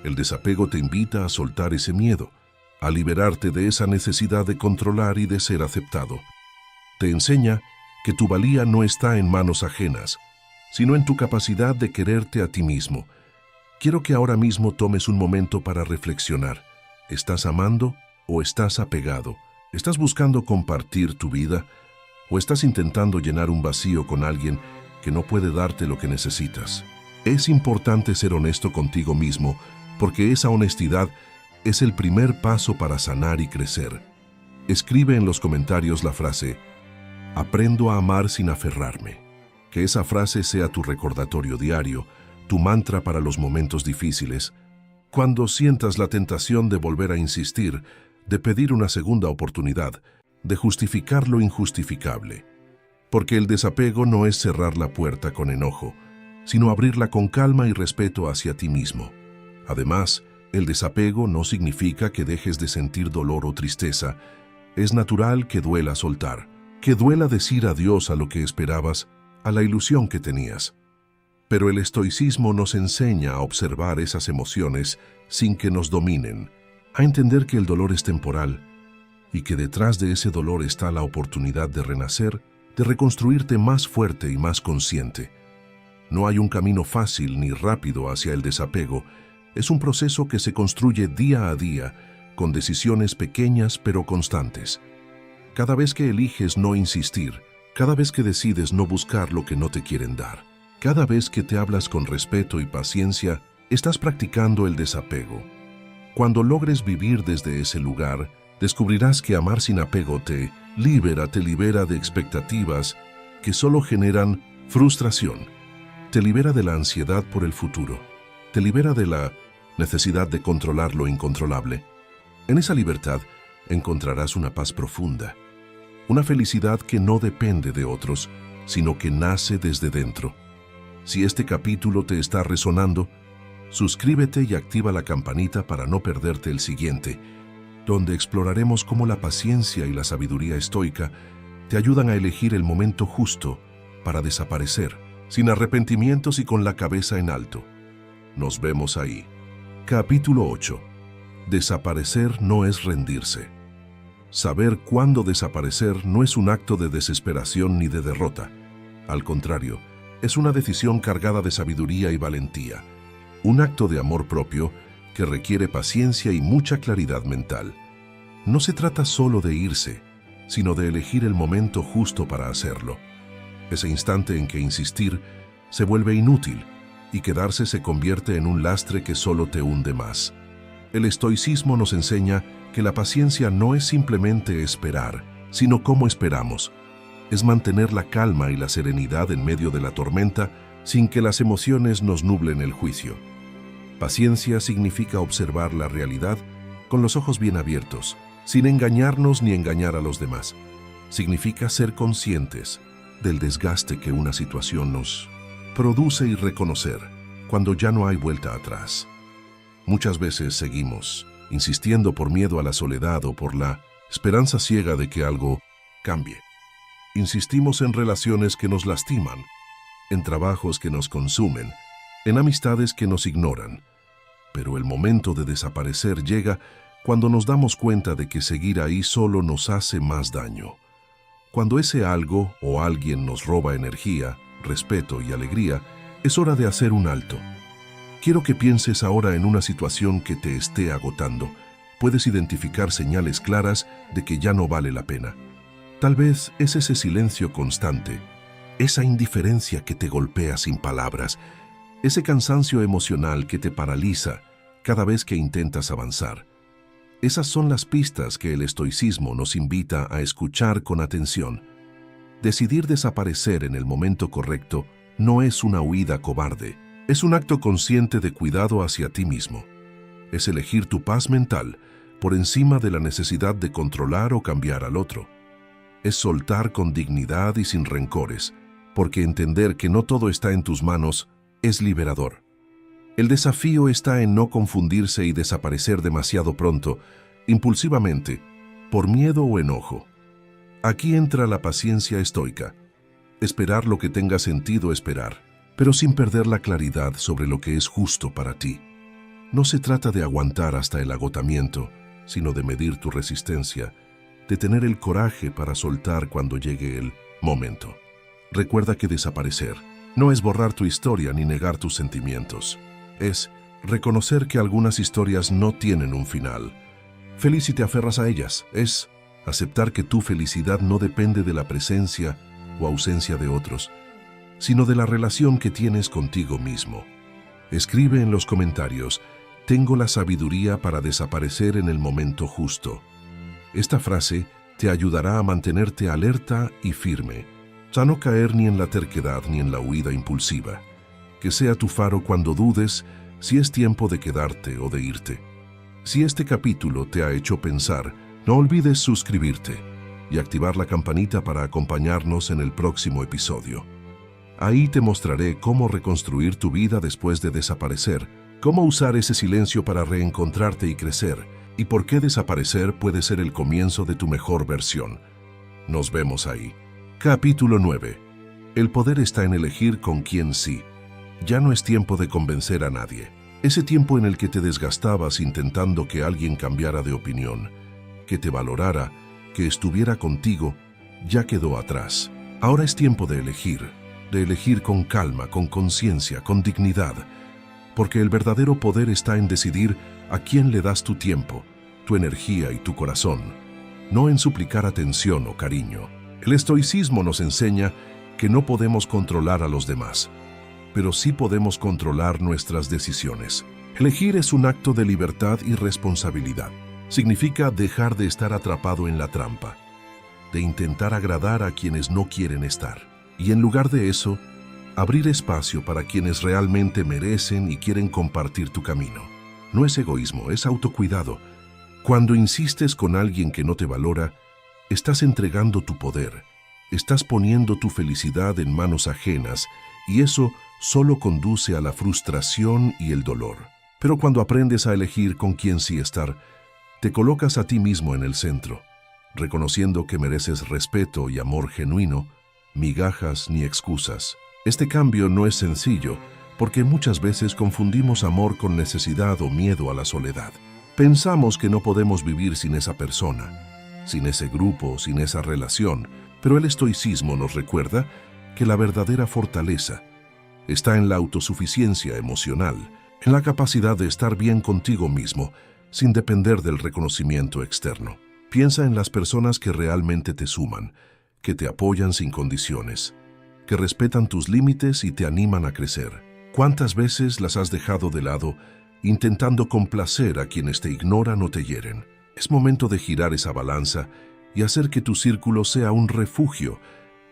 El desapego te invita a soltar ese miedo, a liberarte de esa necesidad de controlar y de ser aceptado. Te enseña que tu valía no está en manos ajenas, sino en tu capacidad de quererte a ti mismo. Quiero que ahora mismo tomes un momento para reflexionar. ¿Estás amando o estás apegado? ¿Estás buscando compartir tu vida o estás intentando llenar un vacío con alguien que no puede darte lo que necesitas? Es importante ser honesto contigo mismo, porque esa honestidad es el primer paso para sanar y crecer. Escribe en los comentarios la frase «Aprendo a amar sin aferrarme». Que esa frase sea tu recordatorio diario, tu mantra para los momentos difíciles. Cuando sientas la tentación de volver a insistir, de pedir una segunda oportunidad, de justificar lo injustificable. Porque el desapego no es cerrar la puerta con enojo, sino abrirla con calma y respeto hacia ti mismo. Además, el desapego no significa que dejes de sentir dolor o tristeza. Es natural que duela soltar, que duela decir adiós a lo que esperabas, a la ilusión que tenías. Pero el estoicismo nos enseña a observar esas emociones sin que nos dominen, a entender que el dolor es temporal y que detrás de ese dolor está la oportunidad de renacer, de reconstruirte más fuerte y más consciente. No hay un camino fácil ni rápido hacia el desapego. Es un proceso que se construye día a día, con decisiones pequeñas pero constantes. Cada vez que eliges no insistir, cada vez que decides no buscar lo que no te quieren dar, cada vez que te hablas con respeto y paciencia, estás practicando el desapego. Cuando logres vivir desde ese lugar, descubrirás que amar sin apego te libera de expectativas que solo generan frustración. Te libera de la ansiedad por el futuro. Te libera de la necesidad de controlar lo incontrolable. En esa libertad encontrarás una paz profunda, una felicidad que no depende de otros, sino que nace desde dentro. Si este capítulo te está resonando, suscríbete y activa la campanita para no perderte el siguiente, donde exploraremos cómo la paciencia y la sabiduría estoica te ayudan a elegir el momento justo para desaparecer, sin arrepentimientos y con la cabeza en alto. Nos vemos ahí. Capítulo 8. Desaparecer no es rendirse. Saber cuándo desaparecer no es un acto de desesperación ni de derrota. Al contrario, es una decisión cargada de sabiduría y valentía. Un acto de amor propio que requiere paciencia y mucha claridad mental. No se trata solo de irse, sino de elegir el momento justo para hacerlo. Ese instante en que insistir se vuelve inútil y quedarse se convierte en un lastre que solo te hunde más. El estoicismo nos enseña que la paciencia no es simplemente esperar, sino cómo esperamos. Es mantener la calma y la serenidad en medio de la tormenta sin que las emociones nos nublen el juicio. Paciencia significa observar la realidad con los ojos bien abiertos, sin engañarnos ni engañar a los demás. Significa ser conscientes del desgaste que una situación nos produce y reconocer cuando ya no hay vuelta atrás. Muchas veces seguimos insistiendo por miedo a la soledad o por la esperanza ciega de que algo cambie. Insistimos en relaciones que nos lastiman, en trabajos que nos consumen, en amistades que nos ignoran. Pero el momento de desaparecer llega cuando nos damos cuenta de que seguir ahí solo nos hace más daño. Cuando ese algo o alguien nos roba energía, respeto y alegría, es hora de hacer un alto. Quiero que pienses ahora en una situación que te esté agotando. Puedes identificar señales claras de que ya no vale la pena. Tal vez es ese silencio constante, esa indiferencia que te golpea sin palabras, ese cansancio emocional que te paraliza cada vez que intentas avanzar. Esas son las pistas que el estoicismo nos invita a escuchar con atención. Decidir desaparecer en el momento correcto no es una huida cobarde, es un acto consciente de cuidado hacia ti mismo. Es elegir tu paz mental por encima de la necesidad de controlar o cambiar al otro. Es soltar con dignidad y sin rencores, porque entender que no todo está en tus manos es liberador. El desafío está en no confundirse y desaparecer demasiado pronto, impulsivamente, por miedo o enojo. Aquí entra la paciencia estoica. Esperar lo que tenga sentido esperar, pero sin perder la claridad sobre lo que es justo para ti. No se trata de aguantar hasta el agotamiento, sino de medir tu resistencia, de tener el coraje para soltar cuando llegue el momento. Recuerda que desaparecer no es borrar tu historia ni negar tus sentimientos. Es reconocer que algunas historias no tienen un final. Feliz si te aferras a ellas. Es aceptar que tu felicidad no depende de la presencia o ausencia de otros, sino de la relación que tienes contigo mismo. Escribe en los comentarios: tengo la sabiduría para desaparecer en el momento justo. Esta frase te ayudará a mantenerte alerta y firme, a no caer ni en la terquedad ni en la huida impulsiva. Que sea tu faro cuando dudes si es tiempo de quedarte o de irte. Si este capítulo te ha hecho pensar, no olvides suscribirte y activar la campanita para acompañarnos en el próximo episodio. Ahí te mostraré cómo reconstruir tu vida después de desaparecer, cómo usar ese silencio para reencontrarte y crecer, y por qué desaparecer puede ser el comienzo de tu mejor versión. Nos vemos ahí. Capítulo 9. El poder está en elegir con quién sí. Ya no es tiempo de convencer a nadie. Ese tiempo en el que te desgastabas intentando que alguien cambiara de opinión, que te valorara, que estuviera contigo, ya quedó atrás. Ahora es tiempo de elegir con calma, con conciencia, con dignidad, porque el verdadero poder está en decidir a quién le das tu tiempo, tu energía y tu corazón, no en suplicar atención o cariño. El estoicismo nos enseña que no podemos controlar a los demás, pero sí podemos controlar nuestras decisiones. Elegir es un acto de libertad y responsabilidad. Significa dejar de estar atrapado en la trampa, de intentar agradar a quienes no quieren estar, y en lugar de eso, abrir espacio para quienes realmente merecen y quieren compartir tu camino. No es egoísmo, es autocuidado. Cuando insistes con alguien que no te valora, estás entregando tu poder, estás poniendo tu felicidad en manos ajenas y eso solo conduce a la frustración y el dolor. Pero cuando aprendes a elegir con quién sí estar, te colocas a ti mismo en el centro, reconociendo que mereces respeto y amor genuino, migajas ni excusas. Este cambio no es sencillo, porque muchas veces confundimos amor con necesidad o miedo a la soledad. Pensamos que no podemos vivir sin esa persona, sin ese grupo, sin esa relación, pero el estoicismo nos recuerda que la verdadera fortaleza está en la autosuficiencia emocional, en la capacidad de estar bien contigo mismo, sin depender del reconocimiento externo. Piensa en las personas que realmente te suman, que te apoyan sin condiciones, que respetan tus límites y te animan a crecer. ¿Cuántas veces las has dejado de lado intentando complacer a quienes te ignoran o te hieren? Es momento de girar esa balanza y hacer que tu círculo sea un refugio,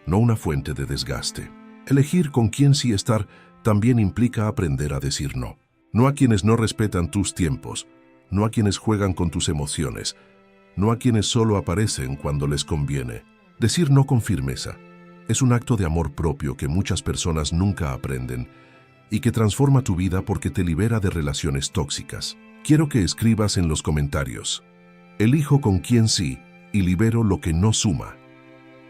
no una fuente de desgaste. Elegir con quién sí estar también implica aprender a decir no. No a quienes no respetan tus tiempos, no a quienes juegan con tus emociones, no a quienes solo aparecen cuando les conviene. Decir no con firmeza es un acto de amor propio que muchas personas nunca aprenden y que transforma tu vida porque te libera de relaciones tóxicas. Quiero que escribas en los comentarios: elijo con quién sí y libero lo que no suma.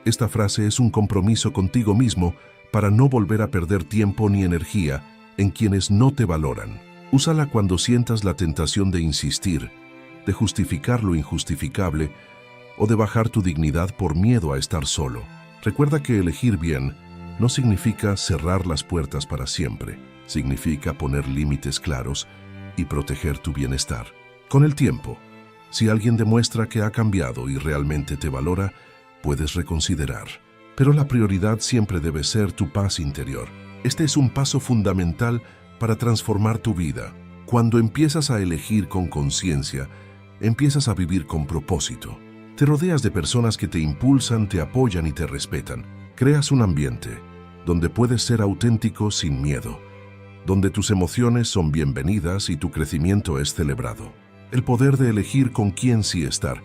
Esta frase es un compromiso contigo mismo para no volver a perder tiempo ni energía en quienes no te valoran. Úsala cuando sientas la tentación de insistir, de justificar lo injustificable o de bajar tu dignidad por miedo a estar solo. Recuerda que elegir bien no significa cerrar las puertas para siempre, significa poner límites claros y proteger tu bienestar. Con el tiempo, si alguien demuestra que ha cambiado y realmente te valora, puedes reconsiderar. Pero la prioridad siempre debe ser tu paz interior. Este es un paso fundamental para transformar tu vida. Cuando empiezas a elegir con conciencia, empiezas a vivir con propósito. Te rodeas de personas que te impulsan, te apoyan y te respetan. Creas un ambiente donde puedes ser auténtico sin miedo, donde tus emociones son bienvenidas y tu crecimiento es celebrado. El poder de elegir con quién sí estar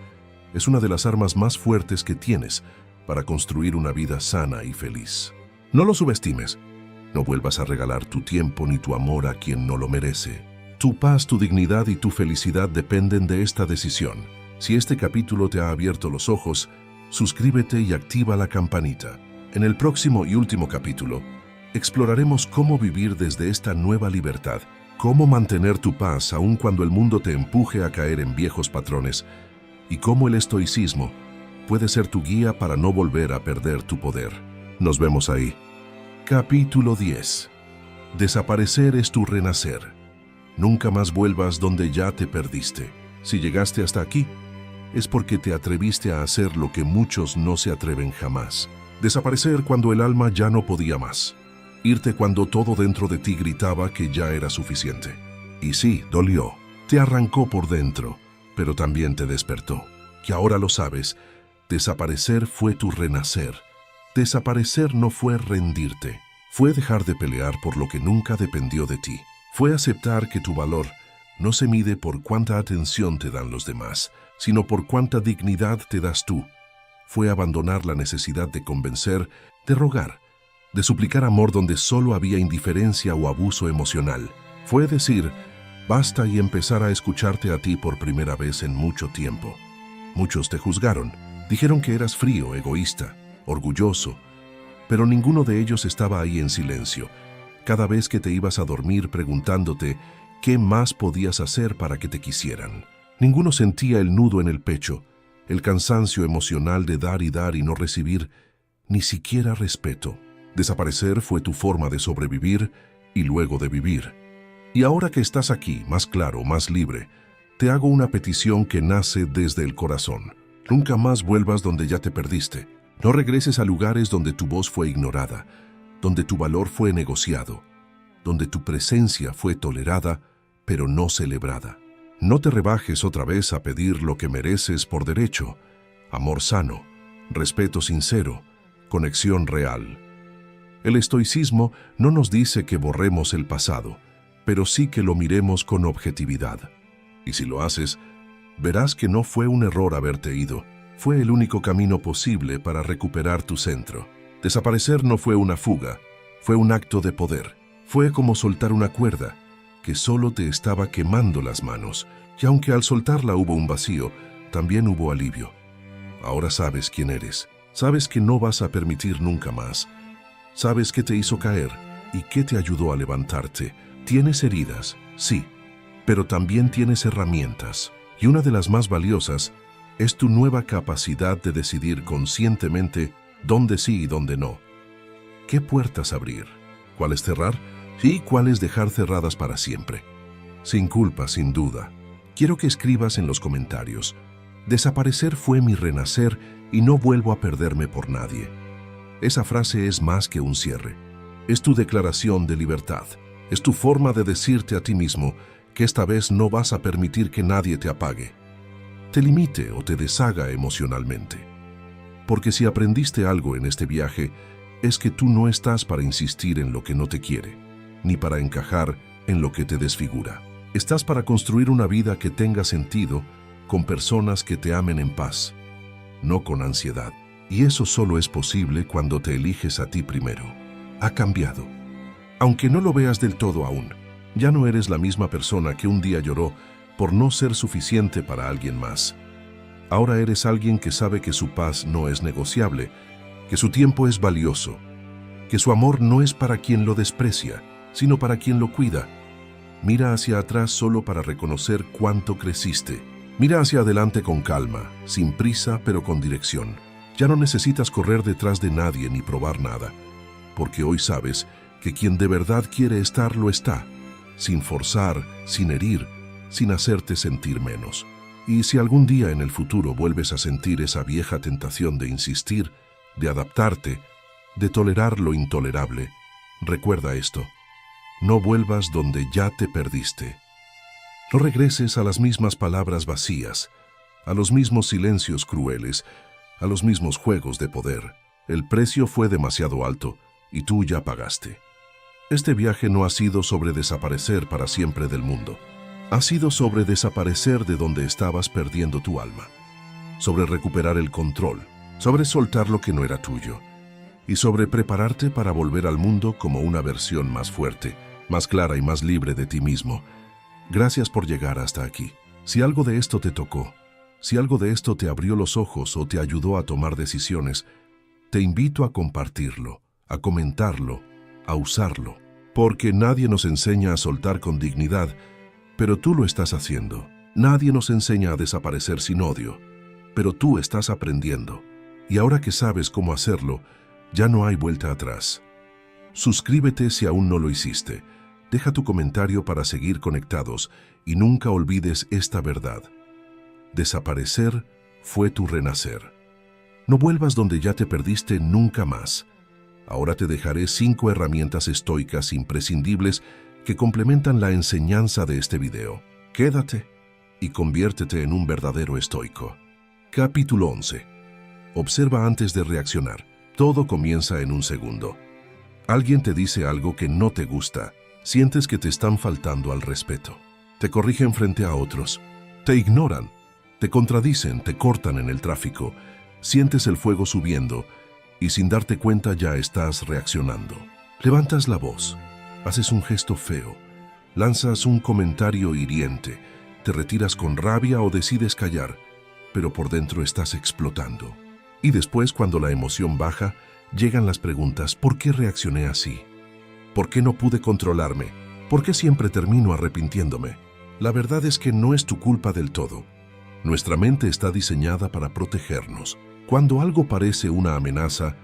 es una de las armas más fuertes que tienes para construir una vida sana y feliz. No lo subestimes. No vuelvas a regalar tu tiempo ni tu amor a quien no lo merece. Tu paz, tu dignidad y tu felicidad dependen de esta decisión. Si este capítulo te ha abierto los ojos, suscríbete y activa la campanita. En el próximo y último capítulo, exploraremos cómo vivir desde esta nueva libertad, cómo mantener tu paz aun cuando el mundo te empuje a caer en viejos patrones y cómo el estoicismo puede ser tu guía para no volver a perder tu poder. Nos vemos ahí. Capítulo 10. Desaparecer es tu renacer. Nunca más vuelvas donde ya te perdiste. Si llegaste hasta aquí, es porque te atreviste a hacer lo que muchos no se atreven jamás. Desaparecer cuando el alma ya no podía más. Irte cuando todo dentro de ti gritaba que ya era suficiente. Y sí, dolió. Te arrancó por dentro, pero también te despertó. Que ahora lo sabes, desaparecer fue tu renacer. Desaparecer no fue rendirte. Fue dejar de pelear por lo que nunca dependió de ti. Fue aceptar que tu valor no se mide por cuánta atención te dan los demás, sino por cuánta dignidad te das tú. Fue abandonar la necesidad de convencer, de rogar, de suplicar amor donde solo había indiferencia o abuso emocional. Fue decir, basta y empezar a escucharte a ti por primera vez en mucho tiempo. Muchos te juzgaron, dijeron que eras frío, egoísta, orgulloso, pero ninguno de ellos estaba ahí en silencio, cada vez que te ibas a dormir preguntándote qué más podías hacer para que te quisieran. Ninguno sentía el nudo en el pecho, el cansancio emocional de dar y no recibir ni siquiera respeto. Desaparecer fue tu forma de sobrevivir y luego de vivir. Y ahora que estás aquí, más claro, más libre, te hago una petición que nace desde el corazón. Nunca más vuelvas donde ya te perdiste. No regreses a lugares donde tu voz fue ignorada, donde tu valor fue negociado, donde tu presencia fue tolerada, pero no celebrada. No te rebajes otra vez a pedir lo que mereces por derecho: amor sano, respeto sincero, conexión real. El estoicismo no nos dice que borremos el pasado, pero sí que lo miremos con objetividad. Y si lo haces, verás que no fue un error haberte ido. Fue el único camino posible para recuperar tu centro. Desaparecer no fue una fuga, fue un acto de poder. Fue como soltar una cuerda que solo te estaba quemando las manos. Y aunque al soltarla hubo un vacío, también hubo alivio. Ahora sabes quién eres. Sabes que no vas a permitir nunca más. Sabes qué te hizo caer y qué te ayudó a levantarte. Tienes heridas, sí, pero también tienes herramientas. Y una de las más valiosas es tu nueva capacidad de decidir conscientemente dónde sí y dónde no. ¿Qué puertas abrir? ¿Cuáles cerrar? Y cuáles dejar cerradas para siempre. Sin culpa, sin duda. Quiero que escribas en los comentarios: desaparecer fue mi renacer y no vuelvo a perderme por nadie. Esa frase es más que un cierre. Es tu declaración de libertad. Es tu forma de decirte a ti mismo que esta vez no vas a permitir que nadie te apague, te limite o te deshaga emocionalmente. Porque si aprendiste algo en este viaje, es que tú no estás para insistir en lo que no te quiere, ni para encajar en lo que te desfigura. Estás para construir una vida que tenga sentido con personas que te amen en paz, no con ansiedad. Y eso solo es posible cuando te eliges a ti primero. Ha cambiado. Aunque no lo veas del todo aún, ya no eres la misma persona que un día lloró por no ser suficiente para alguien más. Ahora eres alguien que sabe que su paz no es negociable, que su tiempo es valioso, que su amor no es para quien lo desprecia, sino para quien lo cuida. Mira hacia atrás solo para reconocer cuánto creciste. Mira hacia adelante con calma, sin prisa pero con dirección. Ya no necesitas correr detrás de nadie ni probar nada, porque hoy sabes que quien de verdad quiere estar lo está, sin forzar, sin herir, sin hacerte sentir menos. Y si algún día en el futuro vuelves a sentir esa vieja tentación de insistir, de adaptarte, de tolerar lo intolerable, recuerda esto: no vuelvas donde ya te perdiste. No regreses a las mismas palabras vacías, a los mismos silencios crueles, a los mismos juegos de poder. El precio fue demasiado alto y tú ya pagaste. Este viaje no ha sido sobre desaparecer para siempre del mundo. Ha sido sobre desaparecer de donde estabas perdiendo tu alma, sobre recuperar el control, sobre soltar lo que no era tuyo y sobre prepararte para volver al mundo como una versión más fuerte, más clara y más libre de ti mismo. Gracias por llegar hasta aquí. Si algo de esto te tocó, si algo de esto te abrió los ojos o te ayudó a tomar decisiones, te invito a compartirlo, a comentarlo, a usarlo, porque nadie nos enseña a soltar con dignidad, pero tú lo estás haciendo. Nadie nos enseña a desaparecer sin odio, pero tú estás aprendiendo. Y ahora que sabes cómo hacerlo, ya no hay vuelta atrás. Suscríbete si aún no lo hiciste. Deja tu comentario para seguir conectados y nunca olvides esta verdad: desaparecer fue tu renacer. No vuelvas donde ya te perdiste nunca más. Ahora te dejaré 5 herramientas estoicas imprescindibles que complementan la enseñanza de este video. Quédate y conviértete en un verdadero estoico. Capítulo 11. Observa antes de reaccionar. Todo comienza en un segundo. Alguien te dice algo que no te gusta. Sientes que te están faltando al respeto. Te corrigen frente a otros. Te ignoran. Te contradicen, te cortan en el tráfico. Sientes el fuego subiendo y sin darte cuenta ya estás reaccionando. Levantas la voz. Haces un gesto feo. Lanzas un comentario hiriente. Te retiras con rabia o decides callar, pero por dentro estás explotando. Y después, cuando la emoción baja, llegan las preguntas: ¿por qué reaccioné así? ¿Por qué no pude controlarme? ¿Por qué siempre termino arrepintiéndome? La verdad es que no es tu culpa del todo. Nuestra mente está diseñada para protegernos. Cuando algo parece una amenaza,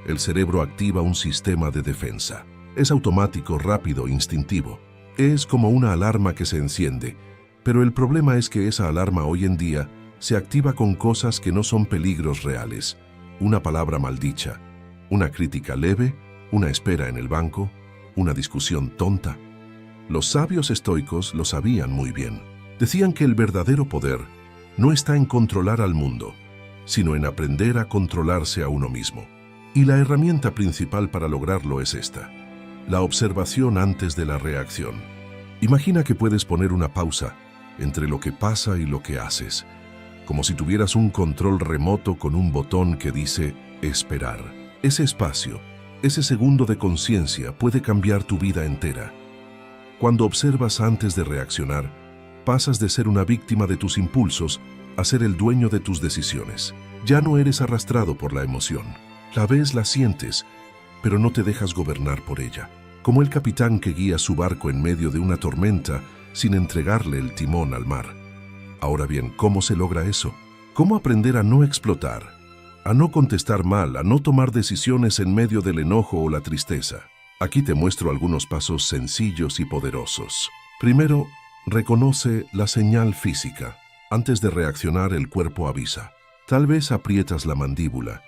el cerebro activa un sistema de defensa. Es automático, rápido, instintivo. Es como una alarma que se enciende, pero el problema es que esa alarma hoy en día se activa con cosas que no son peligros reales. Una palabra maldicha, una crítica leve, una espera en el banco, una discusión tonta. Los sabios estoicos lo sabían muy bien. Decían que el verdadero poder no está en controlar al mundo, sino en aprender a controlarse a uno mismo. Y la herramienta principal para lograrlo es esta: la observación antes de la reacción. Imagina que puedes poner una pausa entre lo que pasa y lo que haces, como si tuvieras un control remoto con un botón que dice esperar. Ese espacio, ese segundo de conciencia puede cambiar tu vida entera. Cuando observas antes de reaccionar, pasas de ser una víctima de tus impulsos a ser el dueño de tus decisiones. Ya no eres arrastrado por la emoción. La ves, la sientes, pero no te dejas gobernar por ella. Como el capitán que guía su barco en medio de una tormenta sin entregarle el timón al mar. Ahora bien, ¿cómo se logra eso? ¿Cómo aprender a no explotar, a no contestar mal, a no tomar decisiones en medio del enojo o la tristeza? Aquí te muestro algunos pasos sencillos y poderosos. Primero, reconoce la señal física. Antes de reaccionar, el cuerpo avisa. Tal vez aprietas la mandíbula,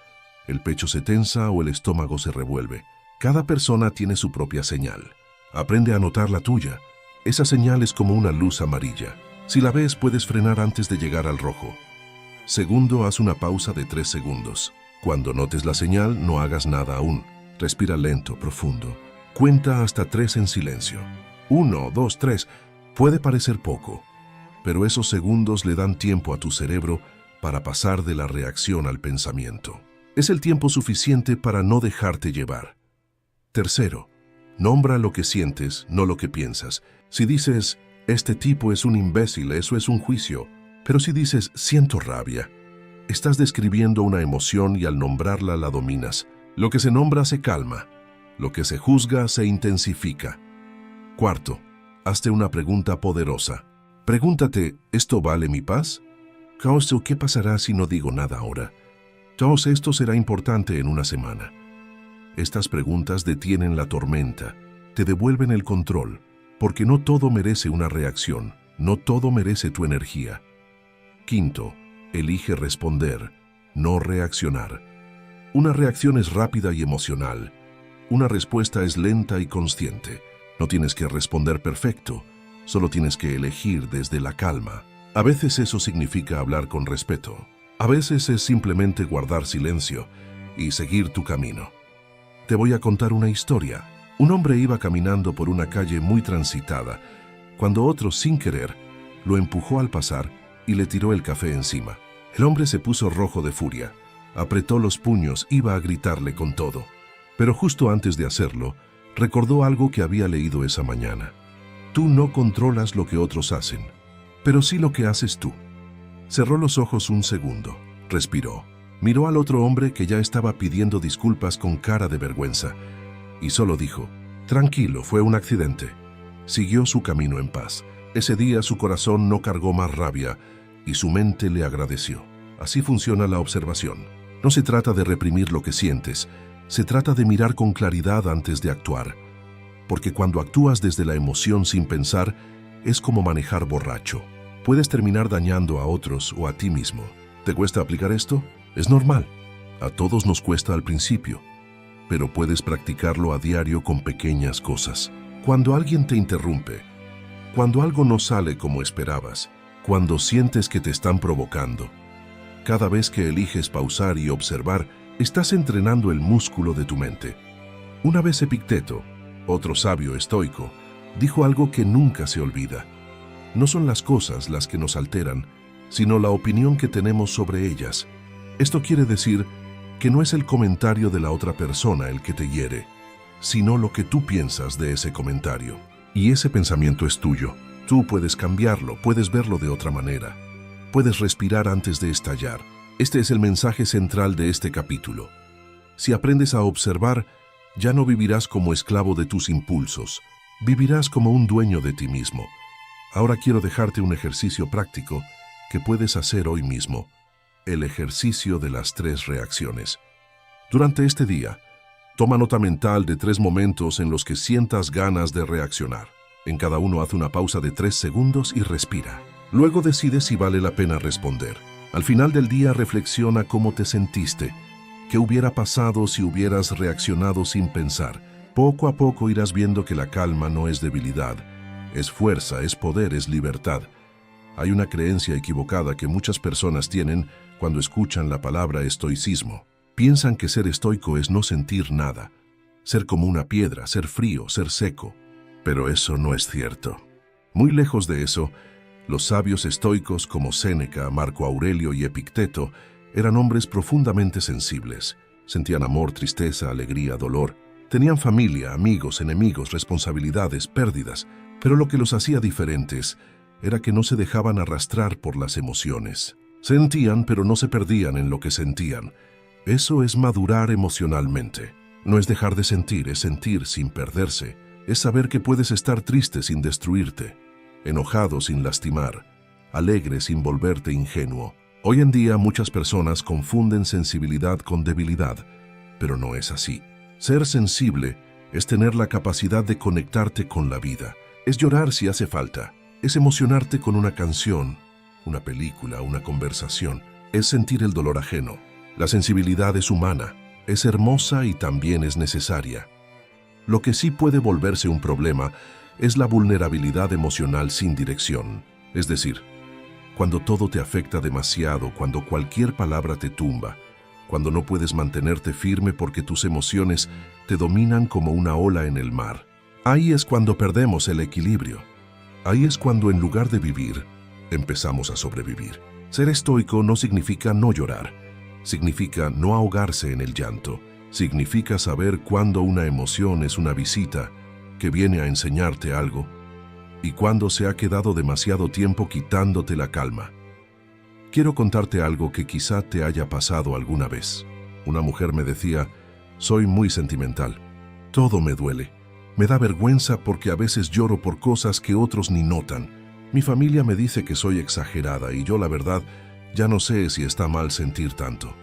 el pecho se tensa o el estómago se revuelve. Cada persona tiene su propia señal. Aprende a notar la tuya. Esa señal es como una luz amarilla. Si la ves, puedes frenar antes de llegar al rojo. Segundo, haz una pausa de 3 segundos. Cuando notes la señal, no hagas nada aún. Respira lento, profundo. Cuenta hasta 3 en silencio. 1, 2, 3. Puede parecer poco, pero esos segundos le dan tiempo a tu cerebro para pasar de la reacción al pensamiento. Es el tiempo suficiente para no dejarte llevar. Tercero, nombra lo que sientes, no lo que piensas. Si dices, este tipo es un imbécil, eso es un juicio. Pero si dices, siento rabia, estás describiendo una emoción y al nombrarla la dominas. Lo que se nombra se calma, lo que se juzga se intensifica. Cuarto, hazte una pregunta poderosa. Pregúntate, ¿esto vale mi paz? ¿Qué pasará si no digo nada ahora? Esto será importante en una semana. Estas preguntas detienen la tormenta, te devuelven el control, porque no todo merece una reacción, no todo merece tu energía. Quinto, elige responder, no reaccionar. Una reacción es rápida y emocional. Una respuesta es lenta y consciente. No tienes que responder perfecto, solo tienes que elegir desde la calma. A veces eso significa hablar con respeto. A veces es simplemente guardar silencio y seguir tu camino. Te voy a contar una historia. Un hombre iba caminando por una calle muy transitada, cuando otro, sin querer, lo empujó al pasar y le tiró el café encima. El hombre se puso rojo de furia, apretó los puños, iba a gritarle con todo. Pero justo antes de hacerlo, recordó algo que había leído esa mañana. Tú no controlas lo que otros hacen, pero sí lo que haces tú. Cerró los ojos un segundo, respiró, miró al otro hombre que ya estaba pidiendo disculpas con cara de vergüenza y solo dijo, tranquilo, fue un accidente. Siguió su camino en paz. Ese día su corazón no cargó más rabia y su mente le agradeció. Así funciona la observación. No se trata de reprimir lo que sientes, se trata de mirar con claridad antes de actuar. Porque cuando actúas desde la emoción sin pensar, es como manejar borracho. Puedes terminar dañando a otros o a ti mismo. ¿Te cuesta aplicar esto? Es normal. A todos nos cuesta al principio. Pero puedes practicarlo a diario con pequeñas cosas. Cuando alguien te interrumpe, cuando algo no sale como esperabas, cuando sientes que te están provocando, cada vez que eliges pausar y observar, estás entrenando el músculo de tu mente. Una vez Epicteto, otro sabio estoico, dijo algo que nunca se olvida. No son las cosas las que nos alteran, sino la opinión que tenemos sobre ellas. Esto quiere decir que no es el comentario de la otra persona el que te hiere, sino lo que tú piensas de ese comentario. Y ese pensamiento es tuyo. Tú puedes cambiarlo, puedes verlo de otra manera. Puedes respirar antes de estallar. Este es el mensaje central de este capítulo. Si aprendes a observar, ya no vivirás como esclavo de tus impulsos. Vivirás como un dueño de ti mismo. Ahora quiero dejarte un ejercicio práctico que puedes hacer hoy mismo. El ejercicio de las 3 reacciones. Durante este día, toma nota mental de 3 momentos en los que sientas ganas de reaccionar. En cada uno haz una pausa de 3 segundos y respira. Luego decide si vale la pena responder. Al final del día reflexiona cómo te sentiste. ¿Qué hubiera pasado si hubieras reaccionado sin pensar? Poco a poco irás viendo que la calma no es debilidad. Es fuerza, es poder, es libertad. Hay una creencia equivocada que muchas personas tienen cuando escuchan la palabra estoicismo. Piensan que ser estoico es no sentir nada, ser como una piedra, ser frío, ser seco. Pero eso no es cierto. Muy lejos de eso, Los sabios estoicos como Séneca, Marco Aurelio y Epicteto eran hombres profundamente sensibles. Sentían amor, tristeza, alegría, dolor. Tenían familia, amigos, enemigos, responsabilidades, pérdidas. Pero lo que los hacía diferentes era que no se dejaban arrastrar por las emociones. Sentían, pero no se perdían en lo que sentían. Eso es madurar emocionalmente. No es dejar de sentir, es sentir sin perderse. Es saber que puedes estar triste sin destruirte, enojado sin lastimar, alegre sin volverte ingenuo. Hoy en día muchas personas confunden sensibilidad con debilidad, pero no es así. Ser sensible es tener la capacidad de conectarte con la vida. Es llorar si hace falta. Es emocionarte con una canción, una película, una conversación. Es sentir el dolor ajeno. La sensibilidad es humana, es hermosa y también es necesaria. Lo que sí puede volverse un problema es la vulnerabilidad emocional sin dirección. Es decir, cuando todo te afecta demasiado, cuando cualquier palabra te tumba, cuando no puedes mantenerte firme porque tus emociones te dominan como una ola en el mar. Ahí es cuando perdemos el equilibrio. Ahí es cuando en lugar de vivir, empezamos a sobrevivir. Ser estoico no significa no llorar. Significa no ahogarse en el llanto. Significa saber cuándo una emoción es una visita que viene a enseñarte algo y cuándo se ha quedado demasiado tiempo quitándote la calma. Quiero contarte algo que quizá te haya pasado alguna vez. Una mujer me decía, soy muy sentimental. Todo me duele. Me da vergüenza porque a veces lloro por cosas que otros ni notan. Mi familia me dice que soy exagerada y yo la verdad ya no sé si está mal sentir tanto.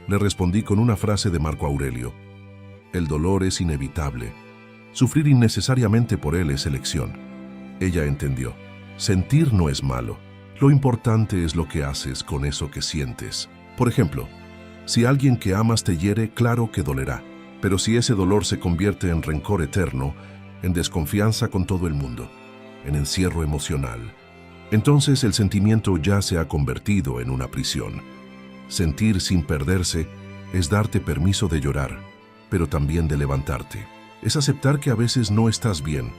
Le respondí con una frase de Marco Aurelio. El dolor es inevitable. Sufrir innecesariamente por él es elección. Ella entendió. Sentir no es malo. Lo importante es lo que haces con eso que sientes. Por ejemplo, si alguien que amas te hiere, claro que dolerá. Pero si ese dolor se convierte en rencor eterno, en desconfianza con todo el mundo, en encierro emocional, entonces el sentimiento ya se ha convertido en una prisión. Sentir sin perderse es darte permiso de llorar, pero también de levantarte. Es aceptar que a veces no estás bien,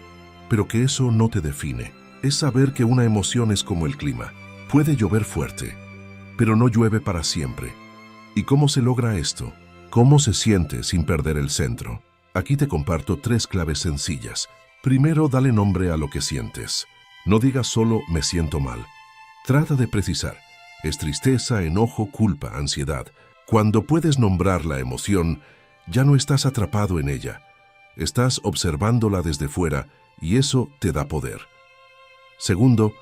pero que eso no te define. Es saber que una emoción es como el clima. Puede llover fuerte, pero no llueve para siempre. ¿Y cómo se logra esto? ¿Cómo se siente sin perder el centro? Aquí te comparto 3 claves sencillas. Primero, dale nombre a lo que sientes. No digas solo me siento mal. Trata de precisar. Es tristeza, enojo, culpa, ansiedad. Cuando puedes nombrar la emoción, ya no estás atrapado en ella. Estás observándola desde fuera y eso te da poder. Segundo,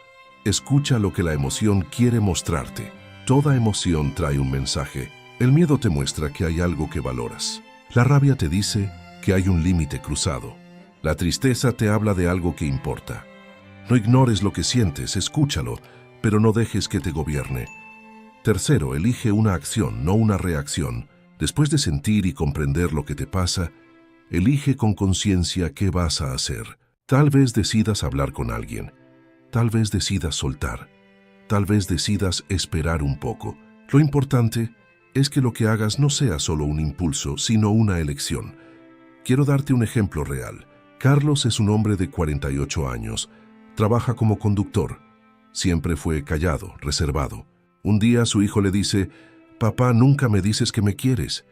escucha lo que la emoción quiere mostrarte. Toda emoción trae un mensaje. El miedo te muestra que hay algo que valoras. La rabia te dice que hay un límite cruzado. La tristeza te habla de algo que importa. No ignores lo que sientes, escúchalo, pero no dejes que te gobierne. Tercero, elige una acción, no una reacción. Después de sentir y comprender lo que te pasa, elige con conciencia qué vas a hacer. Tal vez decidas hablar con alguien. Tal vez decidas soltar. Tal vez decidas esperar un poco. Lo importante es que lo que hagas no sea solo un impulso, sino una elección. Quiero darte un ejemplo real. Carlos es un hombre de 48 años. Trabaja como conductor. Siempre fue callado, reservado. Un día su hijo le dice, «Papá, nunca me dices que me quieres».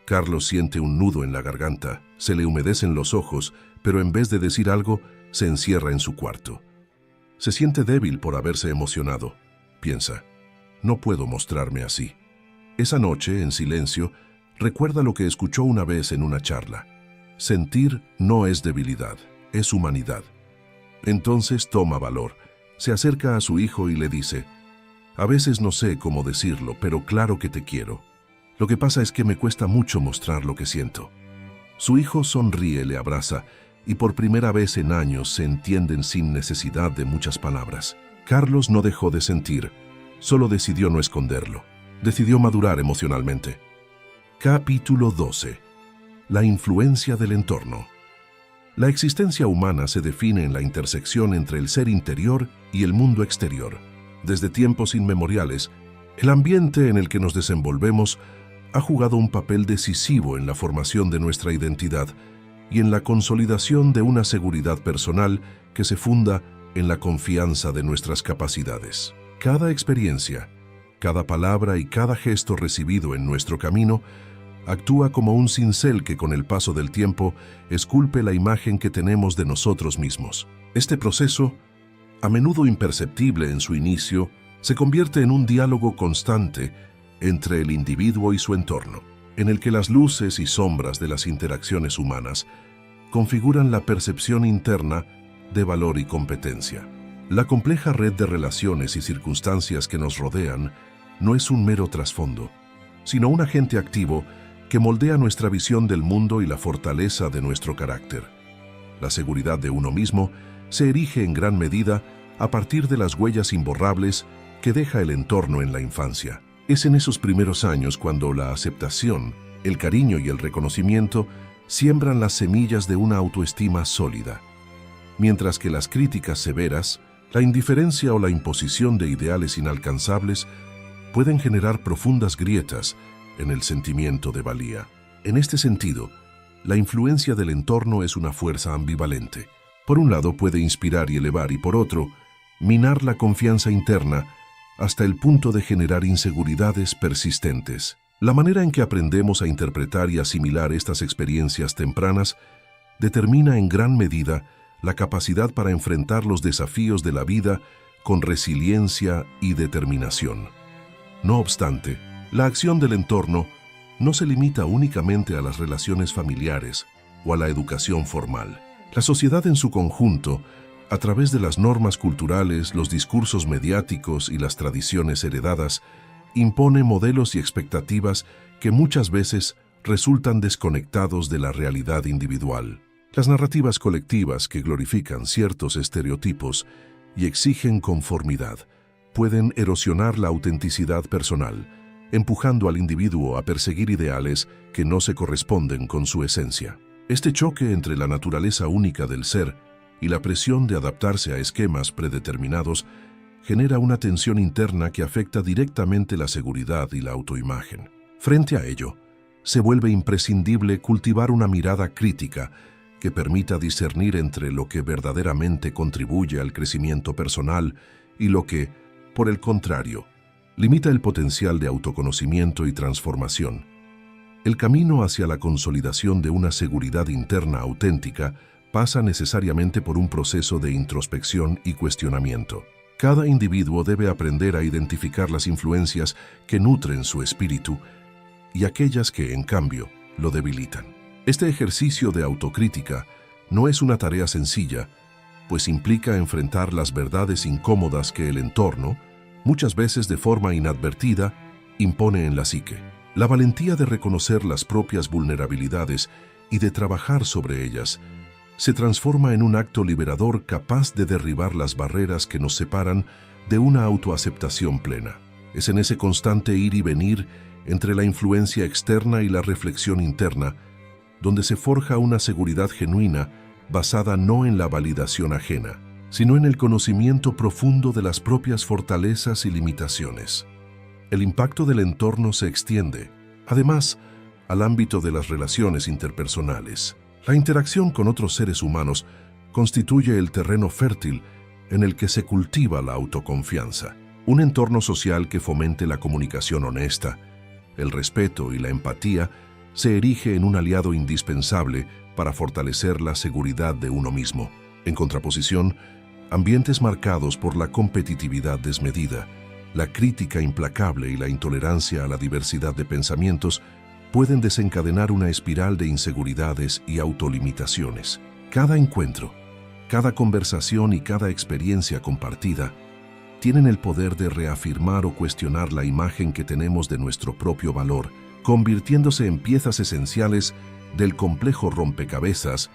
Carlos siente un nudo en la garganta, se le humedecen los ojos, pero en vez de decir algo, se encierra en su cuarto. Se siente débil por haberse emocionado. Piensa, no puedo mostrarme así. Esa noche, en silencio, recuerda lo que escuchó una vez en una charla. Sentir no es debilidad, es humanidad. Entonces toma valor, se acerca a su hijo y le dice, «A veces no sé cómo decirlo, pero claro que te quiero. Lo que pasa es que me cuesta mucho mostrar lo que siento». Su hijo sonríe, le abraza, y por primera vez en años se entienden sin necesidad de muchas palabras. Carlos no dejó de sentir, solo decidió no esconderlo. Decidió madurar emocionalmente. Capítulo 12. La influencia del entorno. La existencia humana se define en la intersección entre el ser interior y el mundo exterior. Desde tiempos inmemoriales, el ambiente en el que nos desenvolvemos ha jugado un papel decisivo en la formación de nuestra identidad y en la consolidación de una seguridad personal que se funda en la confianza de nuestras capacidades. Cada experiencia, cada palabra y cada gesto recibido en nuestro camino actúa como un cincel que con el paso del tiempo esculpe la imagen que tenemos de nosotros mismos. Este proceso, a menudo imperceptible en su inicio, se convierte en un diálogo constante entre el individuo y su entorno, en el que las luces y sombras de las interacciones humanas configuran la percepción interna de valor y competencia. La compleja red de relaciones y circunstancias que nos rodean no es un mero trasfondo, sino un agente activo que moldea nuestra visión del mundo y la fortaleza de nuestro carácter. La seguridad de uno mismo se erige en gran medida a partir de las huellas imborrables que deja el entorno en la infancia. Es en esos primeros años cuando la aceptación, el cariño y el reconocimiento siembran las semillas de una autoestima sólida, mientras que las críticas severas, la indiferencia o la imposición de ideales inalcanzables pueden generar profundas grietas en el sentimiento de valía. En este sentido, la influencia del entorno es una fuerza ambivalente. Por un lado puede inspirar y elevar y por otro, minar la confianza interna hasta el punto de generar inseguridades persistentes. La manera en que aprendemos a interpretar y asimilar estas experiencias tempranas determina en gran medida la capacidad para enfrentar los desafíos de la vida con resiliencia y determinación. No obstante, la acción del entorno no se limita únicamente a las relaciones familiares o a la educación formal. La sociedad en su conjunto, a través de las normas culturales, los discursos mediáticos y las tradiciones heredadas, impone modelos y expectativas que muchas veces resultan desconectados de la realidad individual. Las narrativas colectivas que glorifican ciertos estereotipos y exigen conformidad pueden erosionar la autenticidad personal, empujando al individuo a perseguir ideales que no se corresponden con su esencia. Este choque entre la naturaleza única del ser y la presión de adaptarse a esquemas predeterminados genera una tensión interna que afecta directamente la seguridad y la autoimagen. Frente a ello, se vuelve imprescindible cultivar una mirada crítica que permita discernir entre lo que verdaderamente contribuye al crecimiento personal y lo que, por el contrario, limita el potencial de autoconocimiento y transformación. El camino hacia la consolidación de una seguridad interna auténtica pasa necesariamente por un proceso de introspección y cuestionamiento. Cada individuo debe aprender a identificar las influencias que nutren su espíritu y aquellas que, en cambio, lo debilitan. Este ejercicio de autocrítica no es una tarea sencilla, pues implica enfrentar las verdades incómodas que el entorno, muchas veces de forma inadvertida, impone en la psique. La valentía de reconocer las propias vulnerabilidades y de trabajar sobre ellas se transforma en un acto liberador capaz de derribar las barreras que nos separan de una autoaceptación plena. Es en ese constante ir y venir entre la influencia externa y la reflexión interna donde se forja una seguridad genuina basada no en la validación ajena, sino en el conocimiento profundo de las propias fortalezas y limitaciones. El impacto del entorno se extiende, además, al ámbito de las relaciones interpersonales. La interacción con otros seres humanos constituye el terreno fértil en el que se cultiva la autoconfianza. Un entorno social que fomente la comunicación honesta, el respeto y la empatía se erige en un aliado indispensable para fortalecer la seguridad de uno mismo. En contraposición, ambientes marcados por la competitividad desmedida, la crítica implacable y la intolerancia a la diversidad de pensamientos pueden desencadenar una espiral de inseguridades y autolimitaciones. Cada encuentro, cada conversación y cada experiencia compartida tienen el poder de reafirmar o cuestionar la imagen que tenemos de nuestro propio valor, convirtiéndose en piezas esenciales del complejo rompecabezas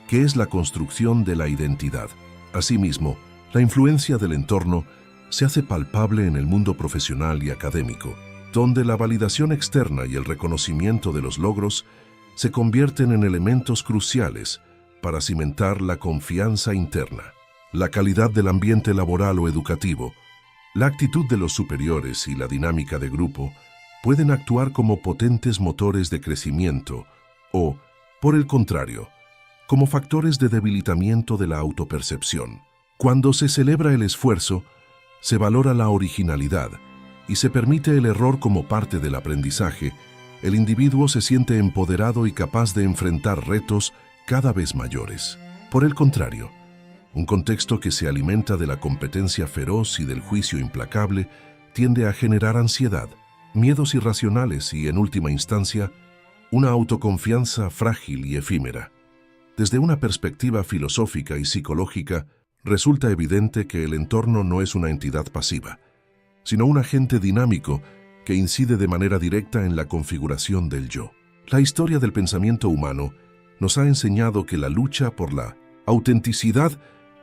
que es la construcción de la identidad. Asimismo, la influencia del entorno se hace palpable en el mundo profesional y académico, donde la validación externa y el reconocimiento de los logros se convierten en elementos cruciales para cimentar la confianza interna. La calidad del ambiente laboral o educativo, la actitud de los superiores y la dinámica de grupo pueden actuar como potentes motores de crecimiento o, por el contrario, como factores de debilitamiento de la autopercepción. Cuando se celebra el esfuerzo, se valora la originalidad y se permite el error como parte del aprendizaje, el individuo se siente empoderado y capaz de enfrentar retos cada vez mayores. Por el contrario, un contexto que se alimenta de la competencia feroz y del juicio implacable tiende a generar ansiedad, miedos irracionales y, en última instancia, una autoconfianza frágil y efímera. Desde una perspectiva filosófica y psicológica, resulta evidente que el entorno no es una entidad pasiva, sino un agente dinámico que incide de manera directa en la configuración del yo. La historia del pensamiento humano nos ha enseñado que la lucha por la autenticidad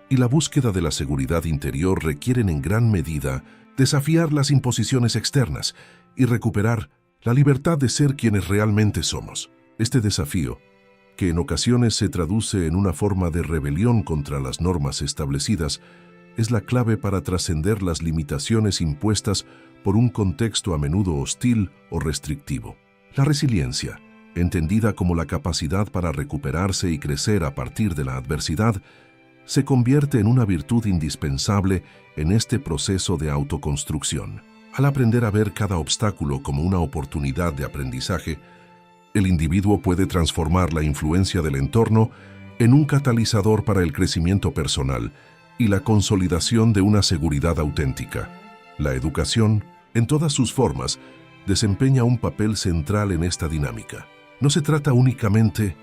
y la búsqueda de la seguridad interior requieren en gran medida desafiar las imposiciones externas y recuperar la libertad de ser quienes realmente somos. Este desafío, que en ocasiones se traduce en una forma de rebelión contra las normas establecidas, es la clave para trascender las limitaciones impuestas por un contexto a menudo hostil o restrictivo. La resiliencia, entendida como la capacidad para recuperarse y crecer a partir de la adversidad, se convierte en una virtud indispensable en este proceso de autoconstrucción. Al aprender a ver cada obstáculo como una oportunidad de aprendizaje, el individuo puede transformar la influencia del entorno en un catalizador para el crecimiento personal y la consolidación de una seguridad auténtica. La educación, en todas sus formas, desempeña un papel central en esta dinámica. No se trata únicamente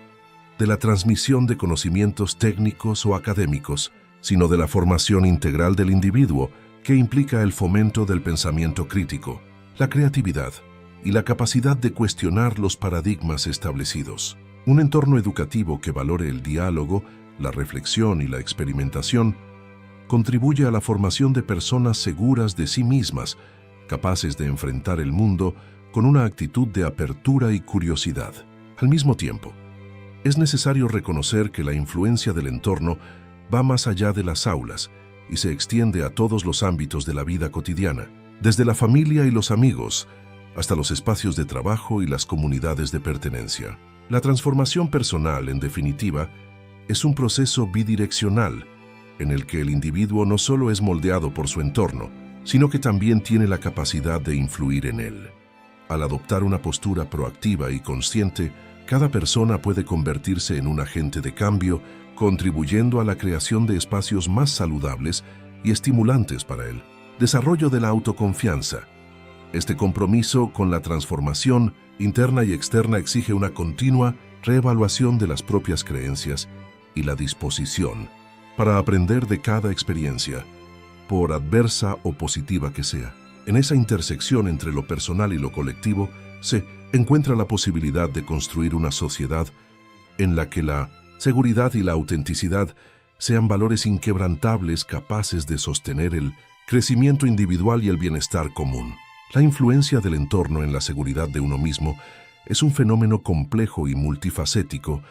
de la transmisión de conocimientos técnicos o académicos, sino de la formación integral del individuo, que implica el fomento del pensamiento crítico, la creatividad y la capacidad de cuestionar los paradigmas establecidos. Un entorno educativo que valore el diálogo, la reflexión y la experimentación contribuye a la formación de personas seguras de sí mismas, capaces de enfrentar el mundo con una actitud de apertura y curiosidad. Al mismo tiempo, es necesario reconocer que la influencia del entorno va más allá de las aulas y se extiende a todos los ámbitos de la vida cotidiana, desde la familia y los amigos hasta los espacios de trabajo y las comunidades de pertenencia. La transformación personal, en definitiva, es un proceso bidireccional en el que el individuo no solo es moldeado por su entorno, sino que también tiene la capacidad de influir en él. Al adoptar una postura proactiva y consciente, cada persona puede convertirse en un agente de cambio, contribuyendo a la creación de espacios más saludables y estimulantes para el desarrollo de la autoconfianza. Este compromiso con la transformación interna y externa exige una continua reevaluación de las propias creencias y la disposición para aprender de cada experiencia, por adversa o positiva que sea. En esa intersección entre lo personal y lo colectivo se encuentra la posibilidad de construir una sociedad en la que la seguridad y la autenticidad sean valores inquebrantables capaces de sostener el crecimiento individual y el bienestar común. La influencia del entorno en la seguridad de uno mismo es un fenómeno complejo y multifacético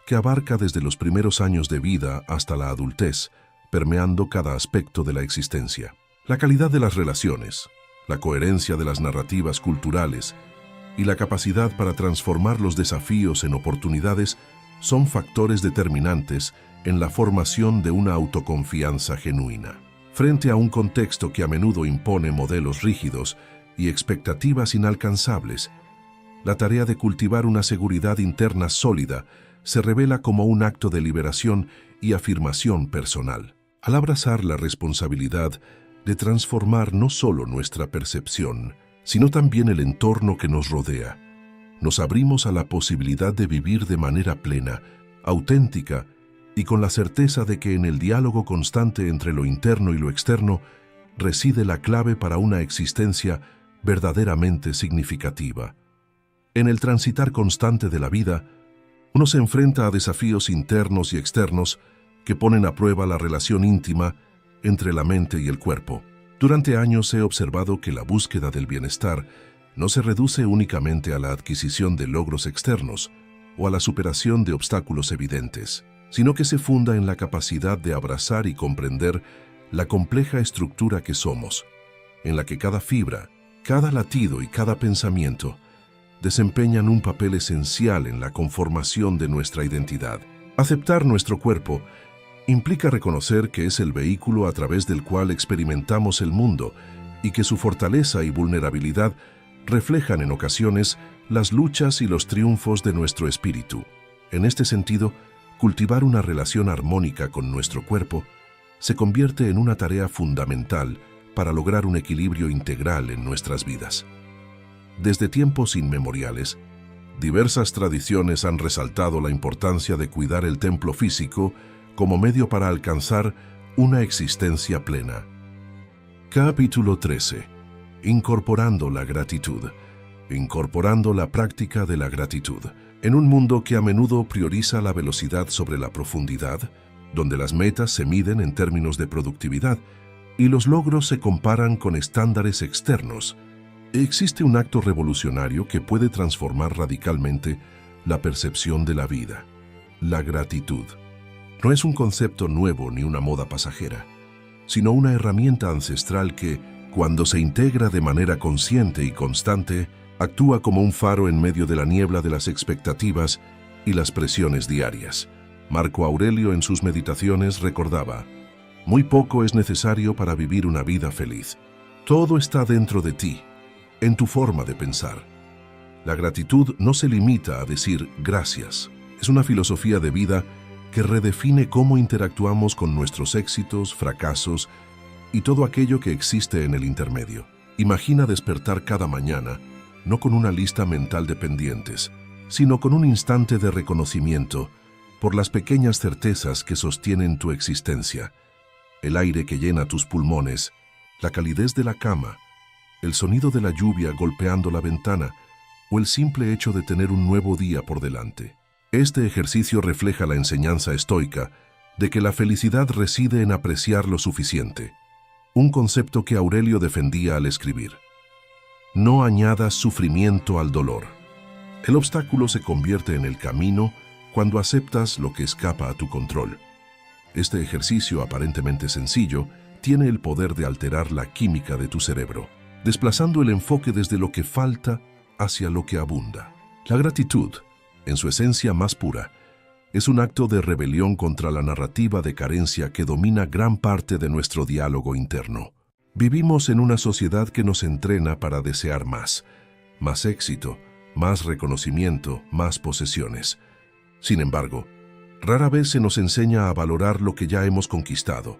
que abarca desde los primeros años de vida hasta la adultez, permeando cada aspecto de la existencia. La calidad de las relaciones, la coherencia de las narrativas culturales y la capacidad para transformar los desafíos en oportunidades son factores determinantes en la formación de una autoconfianza genuina. Frente a un contexto que a menudo impone modelos rígidos y expectativas inalcanzables, la tarea de cultivar una seguridad interna sólida se revela como un acto de liberación y afirmación personal. Al abrazar la responsabilidad de transformar no solo nuestra percepción, sino también el entorno que nos rodea, nos abrimos a la posibilidad de vivir de manera plena, auténtica y con la certeza de que en el diálogo constante entre lo interno y lo externo reside la clave para una existencia verdaderamente significativa. En el transitar constante de la vida, uno se enfrenta a desafíos internos y externos que ponen a prueba la relación íntima entre la mente y el cuerpo. Durante años he observado que la búsqueda del bienestar no se reduce únicamente a la adquisición de logros externos o a la superación de obstáculos evidentes, sino que se funda en la capacidad de abrazar y comprender la compleja estructura que somos, en la que cada fibra, cada latido y cada pensamiento desempeñan un papel esencial en la conformación de nuestra identidad. Aceptar nuestro cuerpo Implica reconocer que es el vehículo a través del cual experimentamos el mundo y que su fortaleza y vulnerabilidad reflejan en ocasiones las luchas y los triunfos de nuestro espíritu. En este sentido, cultivar una relación armónica con nuestro cuerpo se convierte en una tarea fundamental para lograr un equilibrio integral en nuestras vidas. Desde tiempos inmemoriales, diversas tradiciones han resaltado la importancia de cuidar el templo físico como medio para alcanzar una existencia plena. Capítulo 13. Incorporando la gratitud. Incorporando la práctica de la gratitud. En un mundo que a menudo prioriza la velocidad sobre la profundidad, donde las metas se miden en términos de productividad y los logros se comparan con estándares externos, existe un acto revolucionario que puede transformar radicalmente la percepción de la vida: la gratitud. No es un concepto nuevo ni una moda pasajera, sino una herramienta ancestral que, cuando se integra de manera consciente y constante, actúa como un faro en medio de la niebla de las expectativas y las presiones diarias. Marco Aurelio en sus meditaciones recordaba: muy poco es necesario para vivir una vida feliz. Todo está dentro de ti, en tu forma de pensar. La gratitud no se limita a decir gracias. Es una filosofía de vida que redefine cómo interactuamos con nuestros éxitos, fracasos y todo aquello que existe en el intermedio. Imagina despertar cada mañana, no con una lista mental de pendientes, sino con un instante de reconocimiento por las pequeñas certezas que sostienen tu existencia: el aire que llena tus pulmones, la calidez de la cama, el sonido de la lluvia golpeando la ventana o el simple hecho de tener un nuevo día por delante. Este ejercicio refleja la enseñanza estoica de que la felicidad reside en apreciar lo suficiente, un concepto que Aurelio defendía al escribir: no añadas sufrimiento al dolor. El obstáculo se convierte en el camino cuando aceptas lo que escapa a tu control. Este ejercicio aparentemente sencillo tiene el poder de alterar la química de tu cerebro, desplazando el enfoque desde lo que falta hacia lo que abunda. La gratitud, en su esencia más pura, es un acto de rebelión contra la narrativa de carencia que domina gran parte de nuestro diálogo interno. Vivimos en una sociedad que nos entrena para desear más éxito, más reconocimiento, más posesiones. Sin embargo, rara vez se nos enseña a valorar lo que ya hemos conquistado,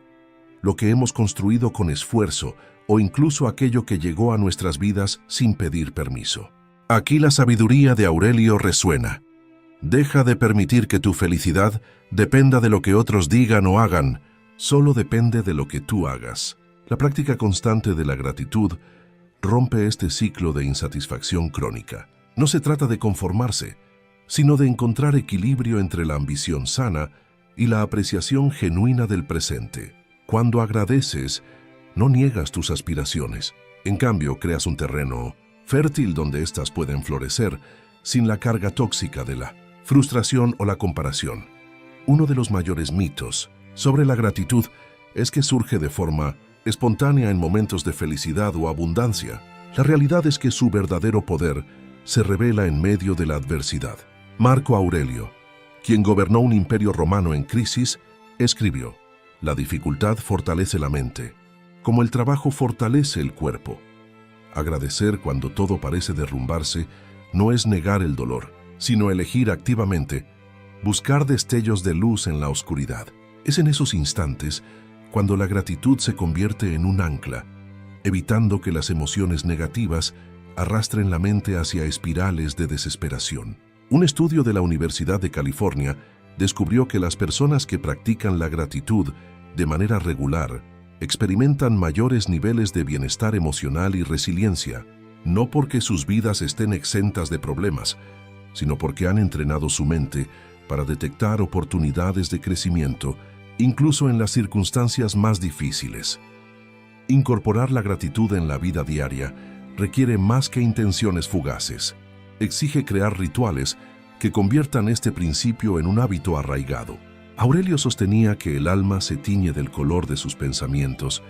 lo que hemos construido con esfuerzo o incluso aquello que llegó a nuestras vidas sin pedir permiso. Aquí la sabiduría de Aurelio resuena. Deja de permitir que tu felicidad dependa de lo que otros digan o hagan, solo depende de lo que tú hagas. La práctica constante de la gratitud rompe este ciclo de insatisfacción crónica. No se trata de conformarse, sino de encontrar equilibrio entre la ambición sana y la apreciación genuina del presente. Cuando agradeces, no niegas tus aspiraciones. En cambio, creas un terreno fértil donde éstas pueden florecer sin la carga tóxica de la frustración o la comparación. Uno de los mayores mitos sobre la gratitud es que surge de forma espontánea en momentos de felicidad o abundancia. La realidad es que su verdadero poder se revela en medio de la adversidad. Marco Aurelio, quien gobernó un imperio romano en crisis, escribió: la dificultad fortalece la mente, como el trabajo fortalece el cuerpo. Agradecer cuando todo parece derrumbarse no es negar el dolor, sino elegir activamente buscar destellos de luz en la oscuridad. Es en esos instantes cuando la gratitud se convierte en un ancla, evitando que las emociones negativas arrastren la mente hacia espirales de desesperación. Un estudio de la Universidad de California descubrió que las personas que practican la gratitud de manera regular experimentan mayores niveles de bienestar emocional y resiliencia, no porque sus vidas estén exentas de problemas, sino porque han entrenado su mente para detectar oportunidades de crecimiento, incluso en las circunstancias más difíciles. Incorporar la gratitud en la vida diaria requiere más que intenciones fugaces. Exige crear rituales que conviertan este principio en un hábito arraigado. Aurelio sostenía que el alma se tiñe del color de sus pensamientos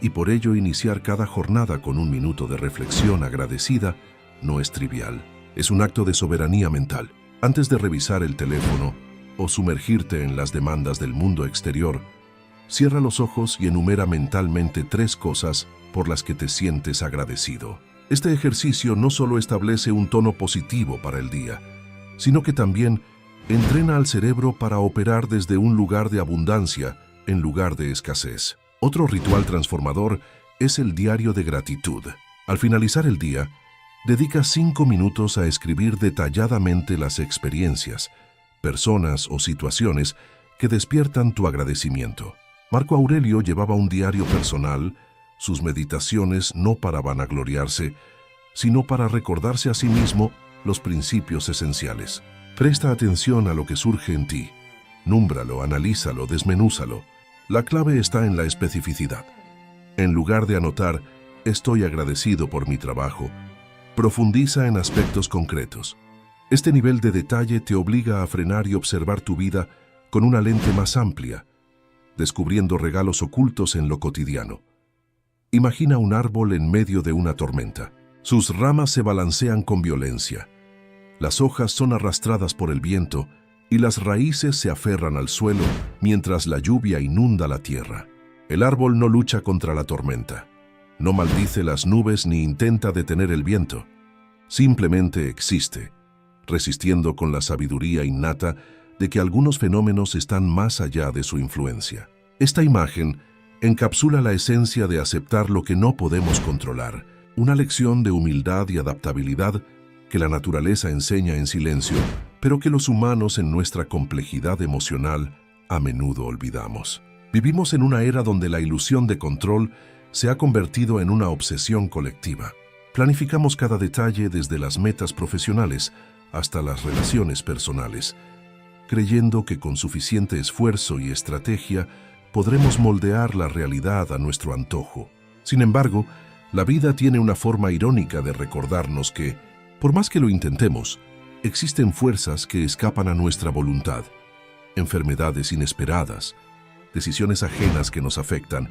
y por ello iniciar cada jornada con un minuto de reflexión agradecida no es trivial. Es un acto de soberanía mental. Antes de revisar el teléfono, o sumergirte en las demandas del mundo exterior, cierra los ojos y enumera mentalmente 3 cosas por las que te sientes agradecido. Este ejercicio no solo establece un tono positivo para el día, sino que también entrena al cerebro para operar desde un lugar de abundancia en lugar de escasez. Otro ritual transformador es el diario de gratitud. Al finalizar el día, dedica 5 minutos a escribir detalladamente las experiencias, personas o situaciones que despiertan tu agradecimiento. Marco Aurelio llevaba un diario personal, sus meditaciones no para vanagloriarse, sino para recordarse a sí mismo los principios esenciales. Presta atención a lo que surge en ti. Númbralo, analízalo, desmenúzalo. La clave está en la especificidad. En lugar de anotar, estoy agradecido por mi trabajo, profundiza en aspectos concretos. Este nivel de detalle te obliga a frenar y observar tu vida con una lente más amplia, descubriendo regalos ocultos en lo cotidiano. Imagina un árbol en medio de una tormenta. Sus ramas se balancean con violencia. Las hojas son arrastradas por el viento y las raíces se aferran al suelo mientras la lluvia inunda la tierra. El árbol no lucha contra la tormenta, no maldice las nubes ni intenta detener el viento. Simplemente existe, resistiendo con la sabiduría innata de que algunos fenómenos están más allá de su influencia. Esta imagen encapsula la esencia de aceptar lo que no podemos controlar, una lección de humildad y adaptabilidad que la naturaleza enseña en silencio, pero que los humanos en nuestra complejidad emocional a menudo olvidamos. Vivimos en una era donde la ilusión de control se ha convertido en una obsesión colectiva. Planificamos cada detalle desde las metas profesionales hasta las relaciones personales, creyendo que con suficiente esfuerzo y estrategia podremos moldear la realidad a nuestro antojo. Sin embargo, la vida tiene una forma irónica de recordarnos que, por más que lo intentemos, existen fuerzas que escapan a nuestra voluntad, enfermedades inesperadas, decisiones ajenas que nos afectan,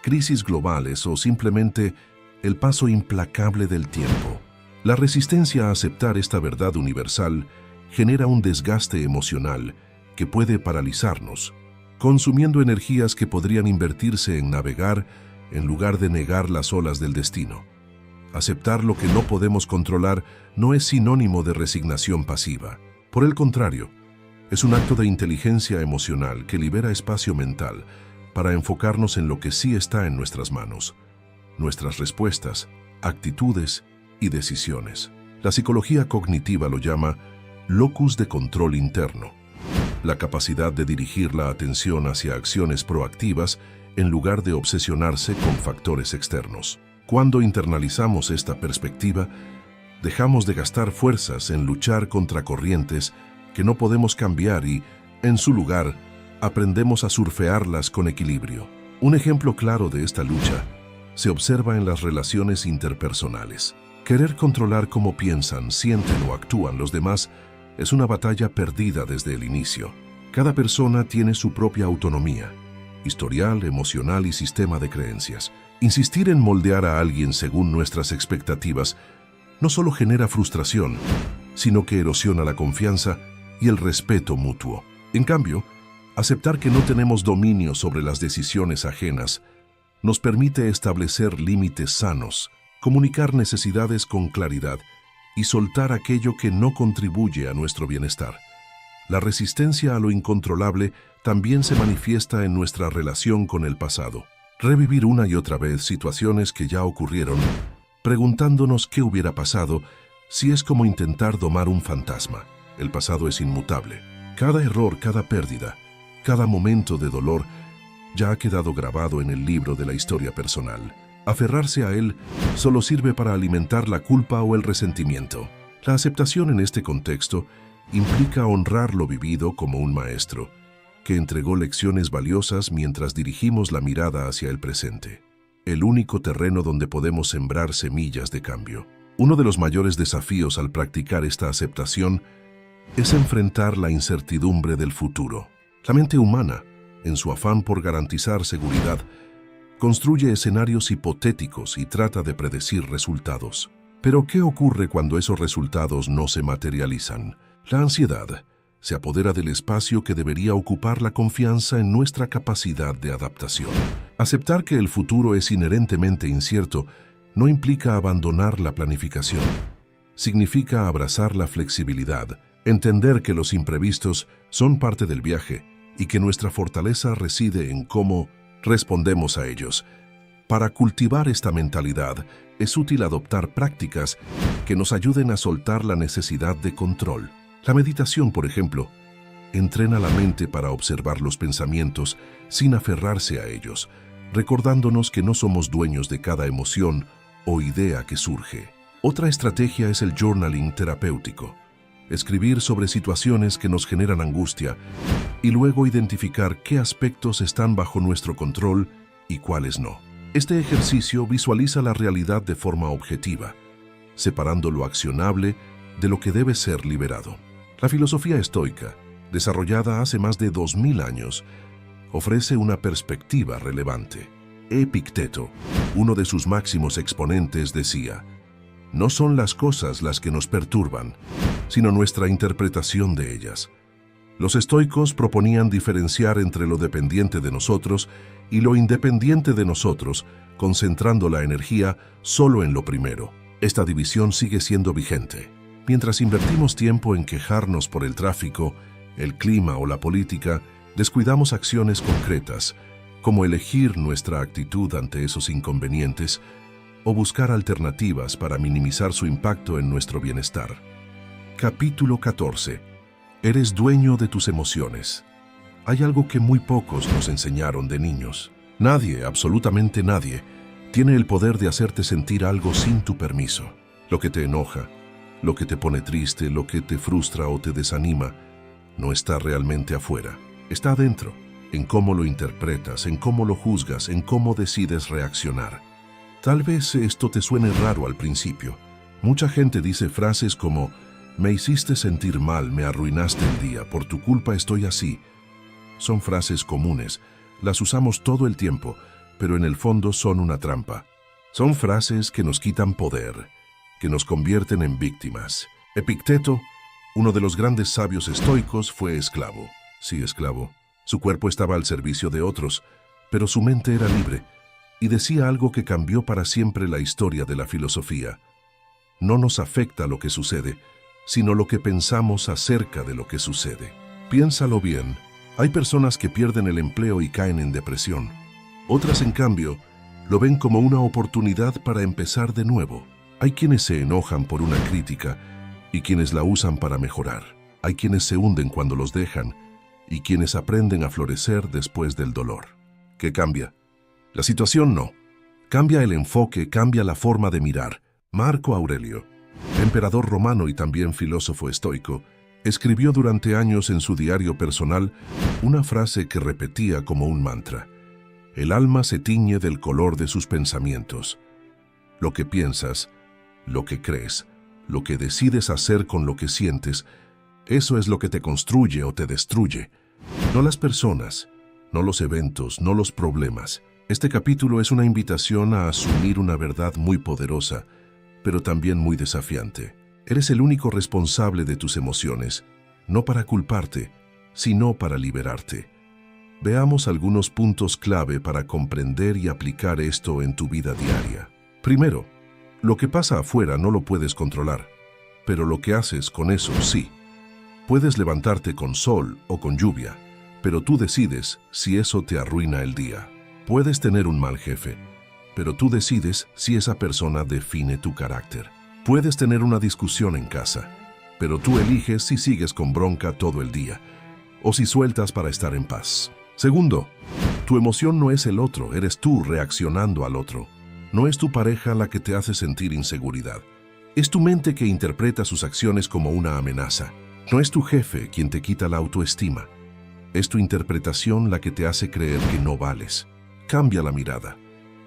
crisis globales o simplemente el paso implacable del tiempo. La resistencia a aceptar esta verdad universal genera un desgaste emocional que puede paralizarnos, consumiendo energías que podrían invertirse en navegar en lugar de negar las olas del destino. Aceptar lo que no podemos controlar no es sinónimo de resignación pasiva. Por el contrario, es un acto de inteligencia emocional que libera espacio mental para enfocarnos en lo que sí está en nuestras manos, nuestras respuestas, actitudes y decisiones. La psicología cognitiva lo llama locus de control interno, la capacidad de dirigir la atención hacia acciones proactivas en lugar de obsesionarse con factores externos. Cuando internalizamos esta perspectiva, dejamos de gastar fuerzas en luchar contra corrientes que no podemos cambiar y, en su lugar, aprendemos a surfearlas con equilibrio. Un ejemplo claro de esta lucha se observa en las relaciones interpersonales. Querer controlar cómo piensan, sienten o actúan los demás es una batalla perdida desde el inicio. Cada persona tiene su propia autonomía, historial, emocional y sistema de creencias. Insistir en moldear a alguien según nuestras expectativas no solo genera frustración, sino que erosiona la confianza y el respeto mutuo. En cambio, aceptar que no tenemos dominio sobre las decisiones ajenas nos permite establecer límites sanos, comunicar necesidades con claridad y soltar aquello que no contribuye a nuestro bienestar. La resistencia a lo incontrolable también se manifiesta en nuestra relación con el pasado. Revivir una y otra vez situaciones que ya ocurrieron, preguntándonos qué hubiera pasado, si es como intentar domar un fantasma. El pasado es inmutable. Cada error, cada pérdida, cada momento de dolor ya ha quedado grabado en el libro de la historia personal. Aferrarse a él solo sirve para alimentar la culpa o el resentimiento. La aceptación en este contexto implica honrar lo vivido como un maestro, que entregó lecciones valiosas mientras dirigimos la mirada hacia el presente, el único terreno donde podemos sembrar semillas de cambio. Uno de los mayores desafíos al practicar esta aceptación es enfrentar la incertidumbre del futuro. La mente humana, en su afán por garantizar seguridad, construye escenarios hipotéticos y trata de predecir resultados. Pero, ¿qué ocurre cuando esos resultados no se materializan? La ansiedad, se apodera del espacio que debería ocupar la confianza en nuestra capacidad de adaptación. Aceptar que el futuro es inherentemente incierto no implica abandonar la planificación. Significa abrazar la flexibilidad, entender que los imprevistos son parte del viaje y que nuestra fortaleza reside en cómo respondemos a ellos. Para cultivar esta mentalidad, es útil adoptar prácticas que nos ayuden a soltar la necesidad de control. La meditación, por ejemplo, entrena la mente para observar los pensamientos sin aferrarse a ellos, recordándonos que no somos dueños de cada emoción o idea que surge. Otra estrategia es el journaling terapéutico. Escribir sobre situaciones que nos generan angustia y luego identificar qué aspectos están bajo nuestro control y cuáles no. Este ejercicio visualiza la realidad de forma objetiva, separando lo accionable de lo que debe ser liberado. La filosofía estoica, desarrollada hace más de 2000 años, ofrece una perspectiva relevante. Epicteto, uno de sus máximos exponentes, decía: "No son las cosas las que nos perturban, sino nuestra interpretación de ellas". Los estoicos proponían diferenciar entre lo dependiente de nosotros y lo independiente de nosotros, concentrando la energía solo en lo primero. Esta división sigue siendo vigente. Mientras invertimos tiempo en quejarnos por el tráfico, el clima o la política, descuidamos acciones concretas, como elegir nuestra actitud ante esos inconvenientes o buscar alternativas para minimizar su impacto en nuestro bienestar. Capítulo 14. Eres dueño de tus emociones. Hay algo que muy pocos nos enseñaron de niños. Nadie, absolutamente nadie, tiene el poder de hacerte sentir algo sin tu permiso. Lo que te enoja, lo que te pone triste, lo que te frustra o te desanima, no está realmente afuera. Está adentro, en cómo lo interpretas, en cómo lo juzgas, en cómo decides reaccionar. Tal vez esto te suene raro al principio. Mucha gente dice frases como: "Me hiciste sentir mal, me arruinaste el día, por tu culpa estoy así". Son frases comunes, las usamos todo el tiempo, pero en el fondo son una trampa. Son frases que nos quitan poder, que nos convierten en víctimas. Epicteto, uno de los grandes sabios estoicos, fue esclavo. Sí, esclavo. Su cuerpo estaba al servicio de otros, pero su mente era libre, y decía algo que cambió para siempre la historia de la filosofía. No nos afecta lo que sucede, sino lo que pensamos acerca de lo que sucede. Piénsalo bien. Hay personas que pierden el empleo y caen en depresión. Otras, en cambio, lo ven como una oportunidad para empezar de nuevo. Hay quienes se enojan por una crítica y quienes la usan para mejorar. Hay quienes se hunden cuando los dejan y quienes aprenden a florecer después del dolor. ¿Qué cambia? La situación no. Cambia el enfoque, cambia la forma de mirar. Marco Aurelio, emperador romano y también filósofo estoico, escribió durante años en su diario personal una frase que repetía como un mantra: "El alma se tiñe del color de sus pensamientos". Lo que piensas, lo que crees, lo que decides hacer con lo que sientes, eso es lo que te construye o te destruye. No las personas, no los eventos, no los problemas. Este capítulo es una invitación a asumir una verdad muy poderosa, pero también muy desafiante. Eres el único responsable de tus emociones, no para culparte, sino para liberarte. Veamos algunos puntos clave para comprender y aplicar esto en tu vida diaria. Primero, lo que pasa afuera no lo puedes controlar, pero lo que haces con eso sí. Puedes levantarte con sol o con lluvia, pero tú decides si eso te arruina el día. Puedes tener un mal jefe, pero tú decides si esa persona define tu carácter. Puedes tener una discusión en casa, pero tú eliges si sigues con bronca todo el día o si sueltas para estar en paz. Segundo, tu emoción no es el otro, eres tú reaccionando al otro. No es tu pareja la que te hace sentir inseguridad. Es tu mente que interpreta sus acciones como una amenaza. No es tu jefe quien te quita la autoestima. Es tu interpretación la que te hace creer que no vales. Cambia la mirada.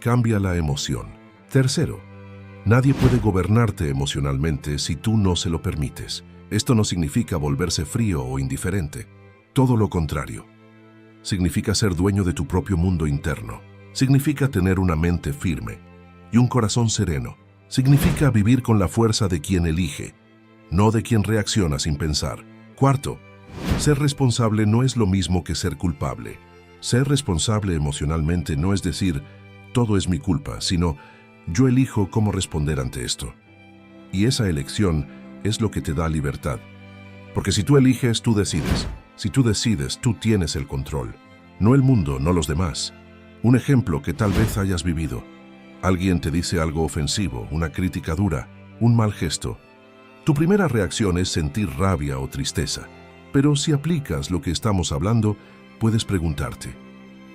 Cambia la emoción. Tercero, nadie puede gobernarte emocionalmente si tú no se lo permites. Esto no significa volverse frío o indiferente. Todo lo contrario. Significa ser dueño de tu propio mundo interno. Significa tener una mente firme y un corazón sereno. Significa vivir con la fuerza de quien elige, no de quien reacciona sin pensar. Cuarto, Ser responsable no es lo mismo que ser culpable. Ser responsable emocionalmente no es decir, todo es mi culpa, sino, yo elijo cómo responder ante esto. Y esa elección es lo que te da libertad. Porque si tú eliges, tú decides. Si tú decides, tú tienes el control. No el mundo, no los demás. Un ejemplo que tal vez hayas vivido. Alguien te dice algo ofensivo, una crítica dura, un mal gesto. Tu primera reacción es sentir rabia o tristeza. Pero si aplicas lo que estamos hablando, puedes preguntarte,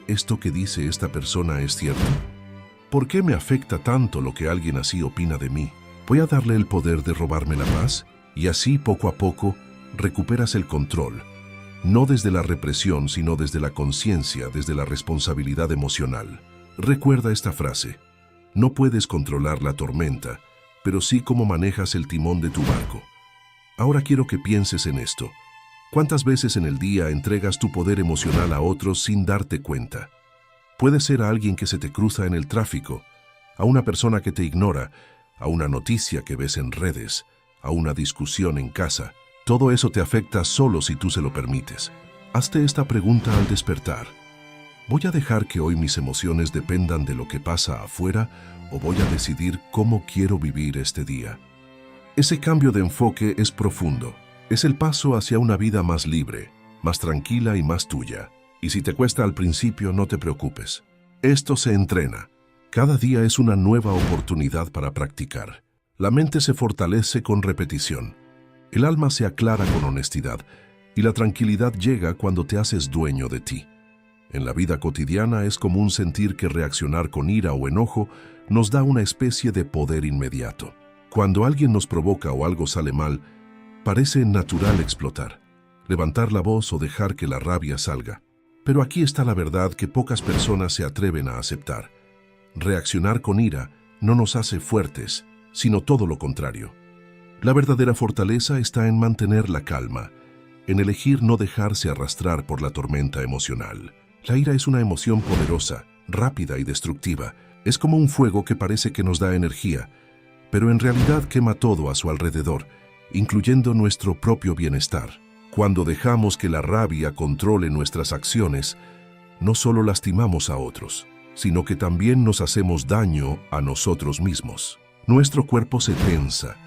¿esto que dice esta persona es cierto? ¿Por qué me afecta tanto lo que alguien así opina de mí? ¿Voy a darle el poder de robarme la paz? Y así, poco a poco, recuperas el control. No desde la represión, sino desde la conciencia, desde la responsabilidad emocional. Recuerda esta frase. No puedes controlar la tormenta, pero sí cómo manejas el timón de tu barco. Ahora quiero que pienses en esto. ¿Cuántas veces en el día entregas tu poder emocional a otros sin darte cuenta? Puede ser a alguien que se te cruza en el tráfico, a una persona que te ignora, a una noticia que ves en redes, a una discusión en casa. Todo eso te afecta solo si tú se lo permites. Hazte esta pregunta al despertar. ¿Voy a dejar que hoy mis emociones dependan de lo que pasa afuera o voy a decidir cómo quiero vivir este día? Ese cambio de enfoque es profundo. Es el paso hacia una vida más libre, más tranquila y más tuya. Y si te cuesta al principio, no te preocupes. Esto se entrena. Cada día es una nueva oportunidad para practicar. La mente se fortalece con repetición. El alma se aclara con honestidad y la tranquilidad llega cuando te haces dueño de ti. En la vida cotidiana es común sentir que reaccionar con ira o enojo nos da una especie de poder inmediato. Cuando alguien nos provoca o algo sale mal, parece natural explotar, levantar la voz o dejar que la rabia salga. Pero aquí está la verdad que pocas personas se atreven a aceptar. Reaccionar con ira no nos hace fuertes, sino todo lo contrario. La verdadera fortaleza está en mantener la calma, en elegir no dejarse arrastrar por la tormenta emocional. La ira es una emoción poderosa, rápida y destructiva. Es como un fuego que parece que nos da energía, pero en realidad quema todo a su alrededor, incluyendo nuestro propio bienestar. Cuando dejamos que la rabia controle nuestras acciones, no solo lastimamos a otros, sino que también nos hacemos daño a nosotros mismos. Nuestro cuerpo se tensa,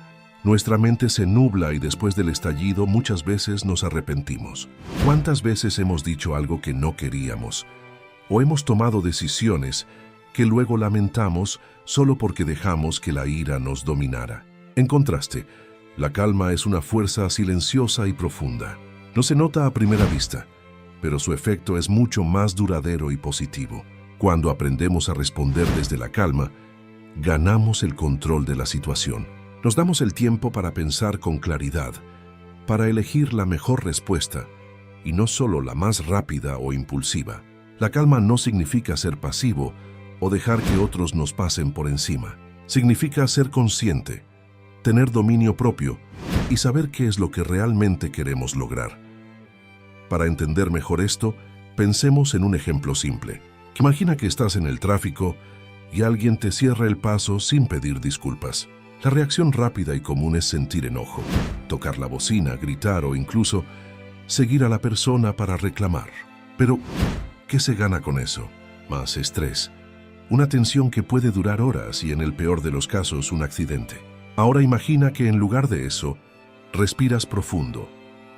nuestra mente se nubla y después del estallido muchas veces nos arrepentimos. ¿Cuántas veces hemos dicho algo que no queríamos? O hemos tomado decisiones que luego lamentamos solo porque dejamos que la ira nos dominara. En contraste, la calma es una fuerza silenciosa y profunda. No se nota a primera vista, pero su efecto es mucho más duradero y positivo. Cuando aprendemos a responder desde la calma, ganamos el control de la situación. Nos damos el tiempo para pensar con claridad, para elegir la mejor respuesta, y no solo la más rápida o impulsiva. La calma no significa ser pasivo o dejar que otros nos pasen por encima. Significa ser consciente, tener dominio propio y saber qué es lo que realmente queremos lograr. Para entender mejor esto, pensemos en un ejemplo simple. Imagina que estás en el tráfico y alguien te cierra el paso sin pedir disculpas. La reacción rápida y común es sentir enojo, tocar la bocina, gritar o incluso seguir a la persona para reclamar. Pero, ¿qué se gana con eso? Más estrés, una tensión que puede durar horas y en el peor de los casos un accidente. Ahora imagina que en lugar de eso, respiras profundo,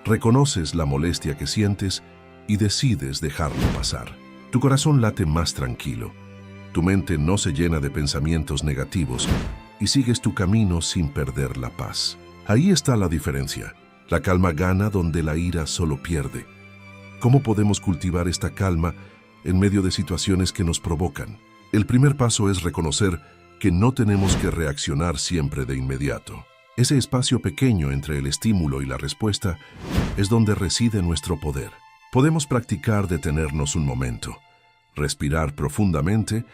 reconoces la molestia que sientes y decides dejarlo pasar. Tu corazón late más tranquilo, tu mente no se llena de pensamientos negativos y sigues tu camino sin perder la paz. Ahí está la diferencia. La calma gana donde la ira solo pierde. ¿Cómo podemos cultivar esta calma en medio de situaciones que nos provocan? El primer paso es reconocer que no tenemos que reaccionar siempre de inmediato. Ese espacio pequeño entre el estímulo y la respuesta es donde reside nuestro poder. Podemos practicar detenernos un momento, respirar profundamente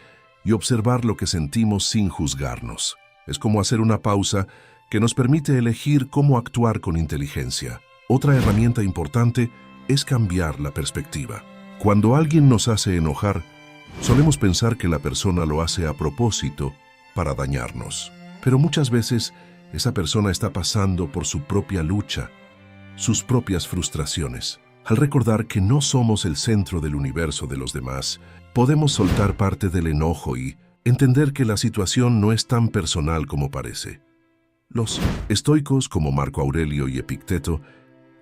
y observar lo que sentimos sin juzgarnos. Es como hacer una pausa que nos permite elegir cómo actuar con inteligencia. Otra herramienta importante es cambiar la perspectiva. Cuando alguien nos hace enojar, solemos pensar que la persona lo hace a propósito para dañarnos. Pero muchas veces esa persona está pasando por su propia lucha, sus propias frustraciones. Al recordar que no somos el centro del universo de los demás, podemos soltar parte del enojo y entender que la situación no es tan personal como parece. Los estoicos como Marco Aurelio y Epicteto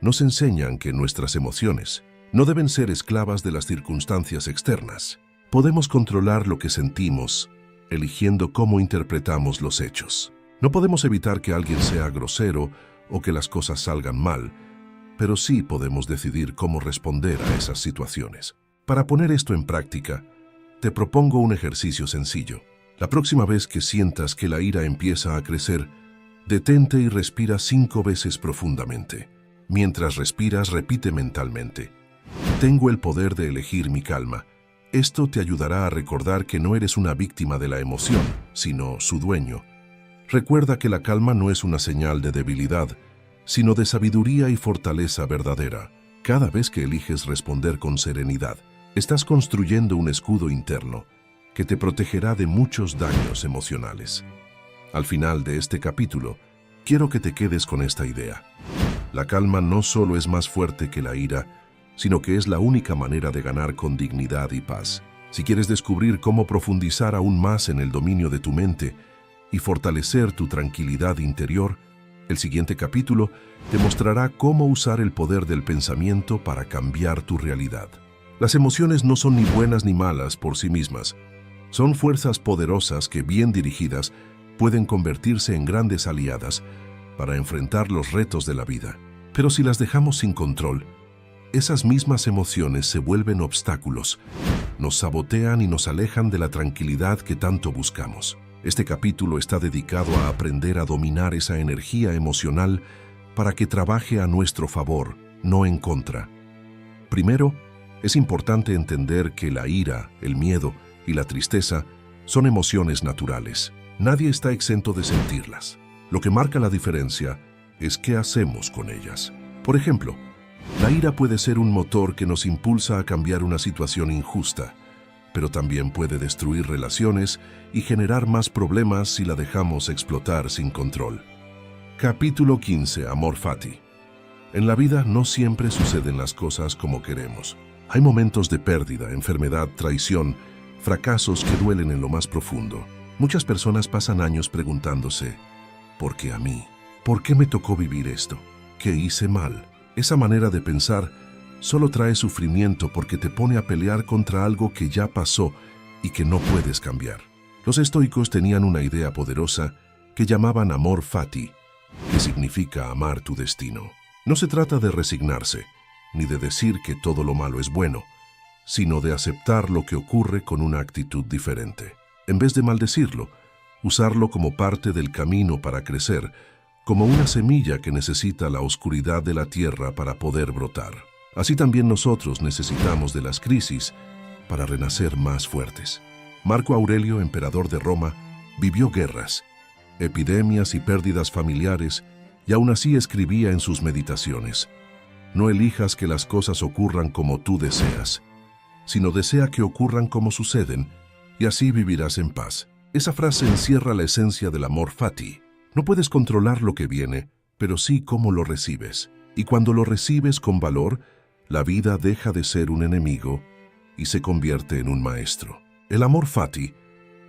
nos enseñan que nuestras emociones no deben ser esclavas de las circunstancias externas. Podemos controlar lo que sentimos, eligiendo cómo interpretamos los hechos. No podemos evitar que alguien sea grosero o que las cosas salgan mal, pero sí podemos decidir cómo responder a esas situaciones. Para poner esto en práctica, te propongo un ejercicio sencillo. La próxima vez que sientas que la ira empieza a crecer, detente y respira 5 veces profundamente. Mientras respiras, repite mentalmente: tengo el poder de elegir mi calma. Esto te ayudará a recordar que no eres una víctima de la emoción, sino su dueño. Recuerda que la calma no es una señal de debilidad, sino de sabiduría y fortaleza verdadera. Cada vez que eliges responder con serenidad, estás construyendo un escudo interno que te protegerá de muchos daños emocionales. Al final de este capítulo, quiero que te quedes con esta idea. La calma no solo es más fuerte que la ira, sino que es la única manera de ganar con dignidad y paz. Si quieres descubrir cómo profundizar aún más en el dominio de tu mente y fortalecer tu tranquilidad interior, el siguiente capítulo te mostrará cómo usar el poder del pensamiento para cambiar tu realidad. Las emociones no son ni buenas ni malas por sí mismas. Son fuerzas poderosas que, bien dirigidas, pueden convertirse en grandes aliadas para enfrentar los retos de la vida. Pero si las dejamos sin control, esas mismas emociones se vuelven obstáculos, nos sabotean y nos alejan de la tranquilidad que tanto buscamos. Este capítulo está dedicado a aprender a dominar esa energía emocional para que trabaje a nuestro favor, no en contra. Primero, es importante entender que la ira, el miedo y la tristeza son emociones naturales. Nadie está exento de sentirlas. Lo que marca la diferencia es qué hacemos con ellas. Por ejemplo, la ira puede ser un motor que nos impulsa a cambiar una situación injusta, pero también puede destruir relaciones y generar más problemas si la dejamos explotar sin control. Capítulo 15. Amor fati. En la vida no siempre suceden las cosas como queremos. Hay momentos de pérdida, enfermedad, traición, fracasos que duelen en lo más profundo. Muchas personas pasan años preguntándose: ¿por qué a mí? ¿Por qué me tocó vivir esto? ¿Qué hice mal? Esa manera de pensar solo trae sufrimiento porque te pone a pelear contra algo que ya pasó y que no puedes cambiar. Los estoicos tenían una idea poderosa que llamaban amor fati, que significa amar tu destino. No se trata de resignarse, ni de decir que todo lo malo es bueno, sino de aceptar lo que ocurre con una actitud diferente. En vez de maldecirlo, usarlo como parte del camino para crecer, como una semilla que necesita la oscuridad de la tierra para poder brotar. Así también nosotros necesitamos de las crisis para renacer más fuertes. Marco Aurelio, emperador de Roma, vivió guerras, epidemias y pérdidas familiares, y aún así escribía en sus meditaciones: no elijas que las cosas ocurran como tú deseas, sino desea que ocurran como suceden, y así vivirás en paz. Esa frase encierra la esencia del amor fati. No puedes controlar lo que viene, pero sí cómo lo recibes. Y cuando lo recibes con valor, la vida deja de ser un enemigo y se convierte en un maestro. El amor fati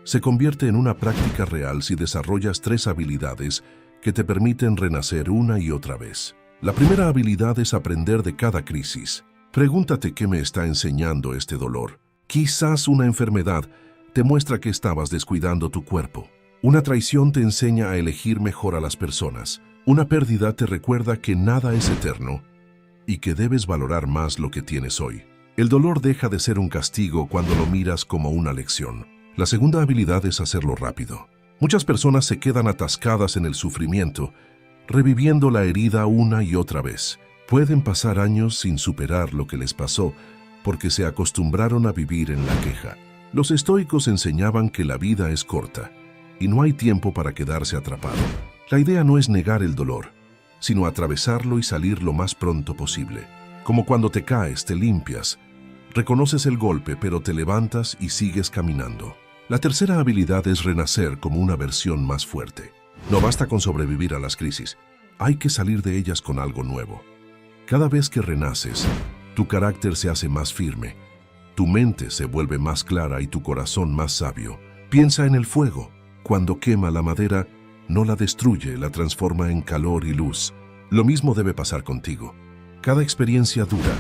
se convierte en una práctica real si desarrollas 3 habilidades que te permiten renacer una y otra vez. La primera habilidad es aprender de cada crisis. Pregúntate qué me está enseñando este dolor. Quizás una enfermedad te muestra que estabas descuidando tu cuerpo. Una traición te enseña a elegir mejor a las personas. Una pérdida te recuerda que nada es eterno y que debes valorar más lo que tienes hoy. El dolor deja de ser un castigo cuando lo miras como una lección. La segunda habilidad es hacerlo rápido. Muchas personas se quedan atascadas en el sufrimiento, reviviendo la herida una y otra vez. Pueden pasar años sin superar lo que les pasó porque se acostumbraron a vivir en la queja. Los estoicos enseñaban que la vida es corta y no hay tiempo para quedarse atrapado. La idea no es negar el dolor, sino atravesarlo y salir lo más pronto posible. Como cuando te caes, te limpias, reconoces el golpe, pero te levantas y sigues caminando. La tercera habilidad es renacer como una versión más fuerte. No basta con sobrevivir a las crisis, hay que salir de ellas con algo nuevo. Cada vez que renaces, tu carácter se hace más firme, tu mente se vuelve más clara y tu corazón más sabio. Piensa en el fuego. Cuando quema la madera, no la destruye, la transforma en calor y luz. Lo mismo debe pasar contigo. Cada experiencia dura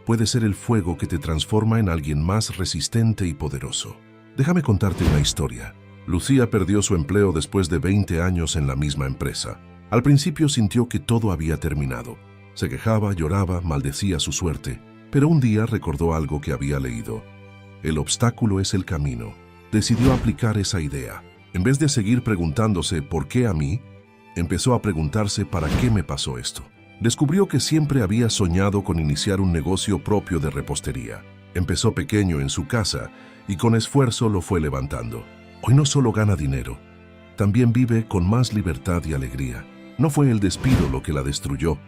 puede ser el fuego que te transforma en alguien más resistente y poderoso. Déjame contarte una historia. Lucía perdió su empleo después de 20 años en la misma empresa. Al principio sintió que todo había terminado. Se quejaba, lloraba, maldecía su suerte. Pero un día recordó algo que había leído. El obstáculo es el camino. Decidió aplicar esa idea. En vez de seguir preguntándose ¿por qué a mí?, empezó a preguntarse ¿para qué me pasó esto? Descubrió que siempre había soñado con iniciar un negocio propio de repostería. Empezó pequeño en su casa y con esfuerzo lo fue levantando. Hoy no solo gana dinero, también vive con más libertad y alegría. No fue el despido lo que la destruyó,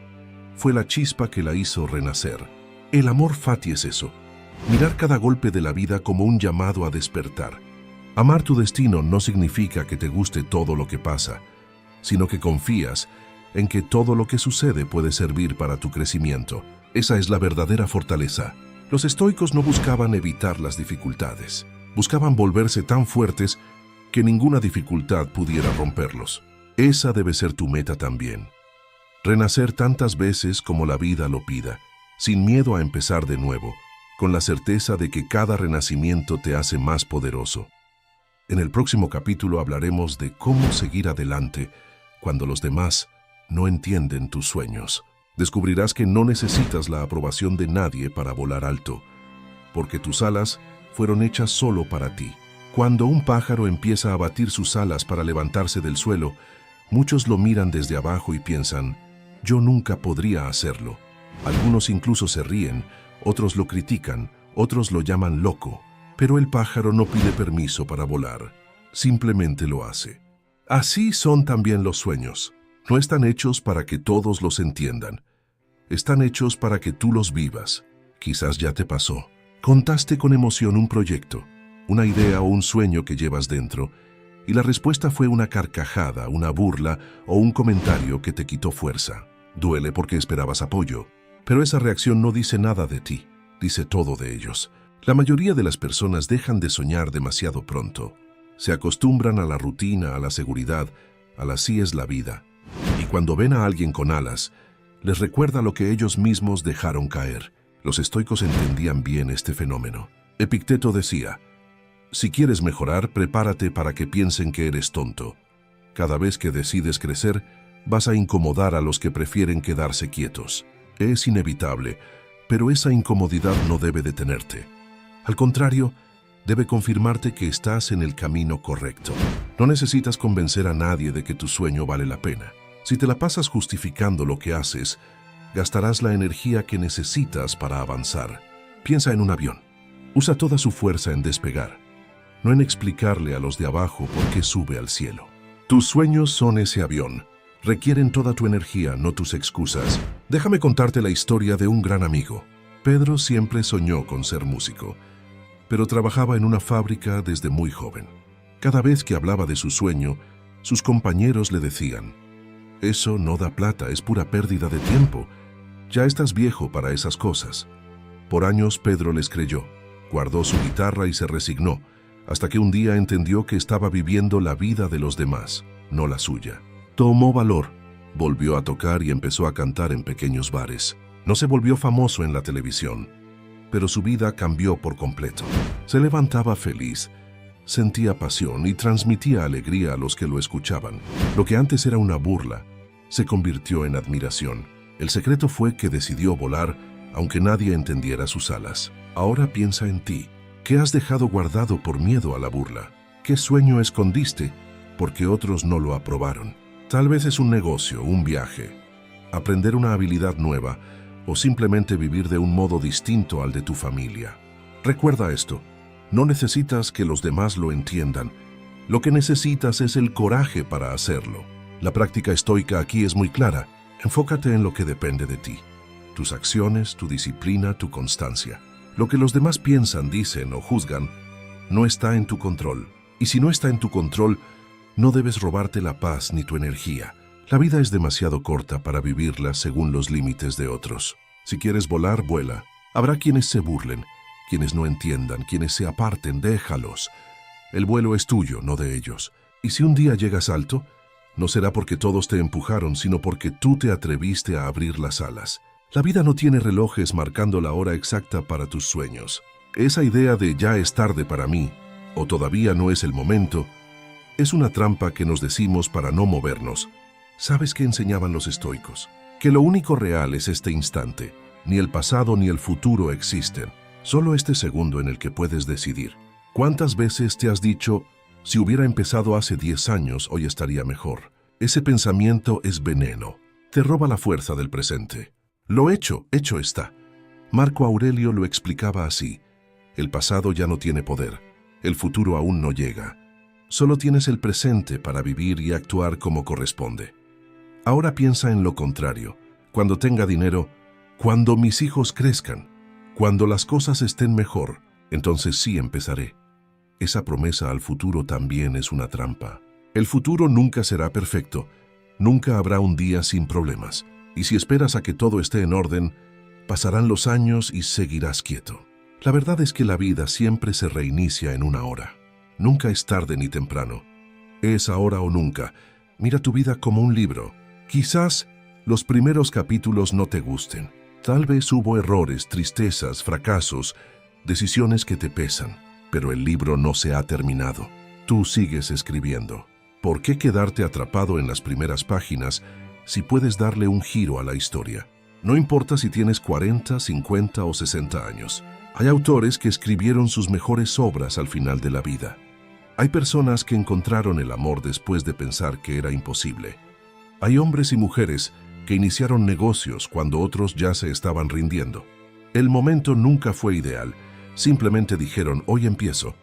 fue la chispa que la hizo renacer. El amor fati es eso, mirar cada golpe de la vida como un llamado a despertar. Amar tu destino no significa que te guste todo lo que pasa, sino que confías en que todo lo que sucede puede servir para tu crecimiento. Esa es la verdadera fortaleza. Los estoicos no buscaban evitar las dificultades, buscaban volverse tan fuertes que ninguna dificultad pudiera romperlos. Esa debe ser tu meta también. Renacer tantas veces como la vida lo pida, sin miedo a empezar de nuevo, con la certeza de que cada renacimiento te hace más poderoso. En el próximo capítulo hablaremos de cómo seguir adelante cuando los demás no entienden tus sueños. Descubrirás que no necesitas la aprobación de nadie para volar alto, porque tus alas fueron hechas solo para ti. Cuando un pájaro empieza a batir sus alas para levantarse del suelo, muchos lo miran desde abajo y piensan, yo nunca podría hacerlo. Algunos incluso se ríen, otros lo critican, otros lo llaman loco, pero el pájaro no pide permiso para volar, simplemente lo hace. Así son también los sueños. No están hechos para que todos los entiendan. Están hechos para que tú los vivas. Quizás ya te pasó. Contaste con emoción un proyecto, una idea o un sueño que llevas dentro, y la respuesta fue una carcajada, una burla o un comentario que te quitó fuerza. Duele porque esperabas apoyo, pero esa reacción no dice nada de ti, dice todo de ellos. La mayoría de las personas dejan de soñar demasiado pronto. Se acostumbran a la rutina, a la seguridad, al así es la vida. Y cuando ven a alguien con alas, les recuerda lo que ellos mismos dejaron caer. Los estoicos entendían bien este fenómeno. Epicteto decía, si quieres mejorar, prepárate para que piensen que eres tonto. Cada vez que decides crecer, vas a incomodar a los que prefieren quedarse quietos. Es inevitable, pero esa incomodidad no debe detenerte. Al contrario, debe confirmarte que estás en el camino correcto. No necesitas convencer a nadie de que tu sueño vale la pena. Si te la pasas justificando lo que haces, gastarás la energía que necesitas para avanzar. Piensa en un avión. Usa toda su fuerza en despegar, no en explicarle a los de abajo por qué sube al cielo. Tus sueños son ese avión. Requieren toda tu energía, no tus excusas. Déjame contarte la historia de un gran amigo. Pedro siempre soñó con ser músico, pero trabajaba en una fábrica desde muy joven. Cada vez que hablaba de su sueño, sus compañeros le decían, eso no da plata, es pura pérdida de tiempo. Ya estás viejo para esas cosas. Por años Pedro les creyó, guardó su guitarra y se resignó, hasta que un día entendió que estaba viviendo la vida de los demás, no la suya. Tomó valor, volvió a tocar y empezó a cantar en pequeños bares. No se volvió famoso en la televisión, pero su vida cambió por completo. Se levantaba feliz, sentía pasión y transmitía alegría a los que lo escuchaban. Lo que antes era una burla, se convirtió en admiración. El secreto fue que decidió volar, aunque nadie entendiera sus alas. Ahora piensa en ti. ¿Qué has dejado guardado por miedo a la burla? ¿Qué sueño escondiste porque otros no lo aprobaron? Tal vez es un negocio, un viaje, aprender una habilidad nueva o simplemente vivir de un modo distinto al de tu familia. Recuerda esto, no necesitas que los demás lo entiendan. Lo que necesitas es el coraje para hacerlo. La práctica estoica aquí es muy clara. Enfócate en lo que depende de ti. Tus acciones, tu disciplina, tu constancia. Lo que los demás piensan, dicen o juzgan no está en tu control. Y si no está en tu control, no debes robarte la paz ni tu energía. La vida es demasiado corta para vivirla según los límites de otros. Si quieres volar, vuela. Habrá quienes se burlen, quienes no entiendan, quienes se aparten, déjalos. El vuelo es tuyo, no de ellos. Y si un día llegas alto, no será porque todos te empujaron, sino porque tú te atreviste a abrir las alas. La vida no tiene relojes marcando la hora exacta para tus sueños. Esa idea de ya es tarde para mí, o todavía no es el momento, es una trampa que nos decimos para no movernos. ¿Sabes qué enseñaban los estoicos? Que lo único real es este instante. Ni el pasado ni el futuro existen. Solo este segundo en el que puedes decidir. ¿Cuántas veces te has dicho, si hubiera empezado hace 10 años, hoy estaría mejor? Ese pensamiento es veneno. Te roba la fuerza del presente. Lo hecho está. Marco Aurelio lo explicaba así. El pasado ya no tiene poder. El futuro aún no llega. Solo tienes el presente para vivir y actuar como corresponde. Ahora piensa en lo contrario. Cuando tenga dinero, cuando mis hijos crezcan, cuando las cosas estén mejor, entonces sí empezaré. Esa promesa al futuro también es una trampa. El futuro nunca será perfecto. Nunca habrá un día sin problemas. Y si esperas a que todo esté en orden, pasarán los años y seguirás quieto. La verdad es que la vida siempre se reinicia en una hora. Nunca es tarde ni temprano. Es ahora o nunca. Mira tu vida como un libro. Quizás los primeros capítulos no te gusten. Tal vez hubo errores, tristezas, fracasos, decisiones que te pesan. Pero el libro no se ha terminado. Tú sigues escribiendo. ¿Por qué quedarte atrapado en las primeras páginas si puedes darle un giro a la historia? No importa si tienes 40, 50 o 60 años. Hay autores que escribieron sus mejores obras al final de la vida. Hay personas que encontraron el amor después de pensar que era imposible. Hay hombres y mujeres que iniciaron negocios cuando otros ya se estaban rindiendo. El momento nunca fue ideal. Simplemente dijeron, hoy empiezo.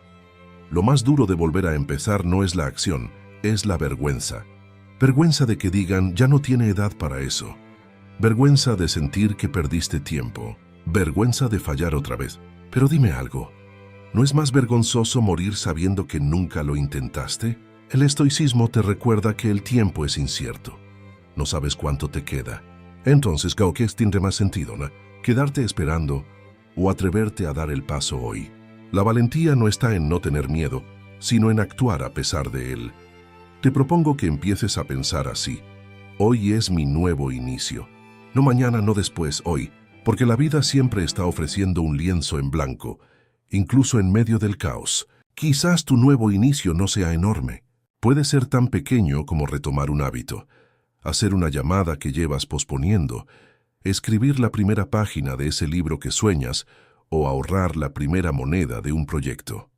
Lo más duro de volver a empezar no es la acción, es la vergüenza. Vergüenza de que digan, ya no tiene edad para eso. Vergüenza de sentir que perdiste tiempo. Vergüenza de fallar otra vez. Pero dime algo, ¿no es más vergonzoso morir sabiendo que nunca lo intentaste? El estoicismo te recuerda que el tiempo es incierto. No sabes cuánto te queda. Entonces, ¿qué tiene más sentido, no? Quedarte esperando o atreverte a dar el paso hoy. La valentía no está en no tener miedo, sino en actuar a pesar de él. Te propongo que empieces a pensar así. Hoy es mi nuevo inicio. No mañana, no después, hoy. Porque la vida siempre está ofreciendo un lienzo en blanco, incluso en medio del caos. Quizás tu nuevo inicio no sea enorme. Puede ser tan pequeño como retomar un hábito, hacer una llamada que llevas posponiendo, escribir la primera página de ese libro que sueñas o ahorrar la primera moneda de un proyecto.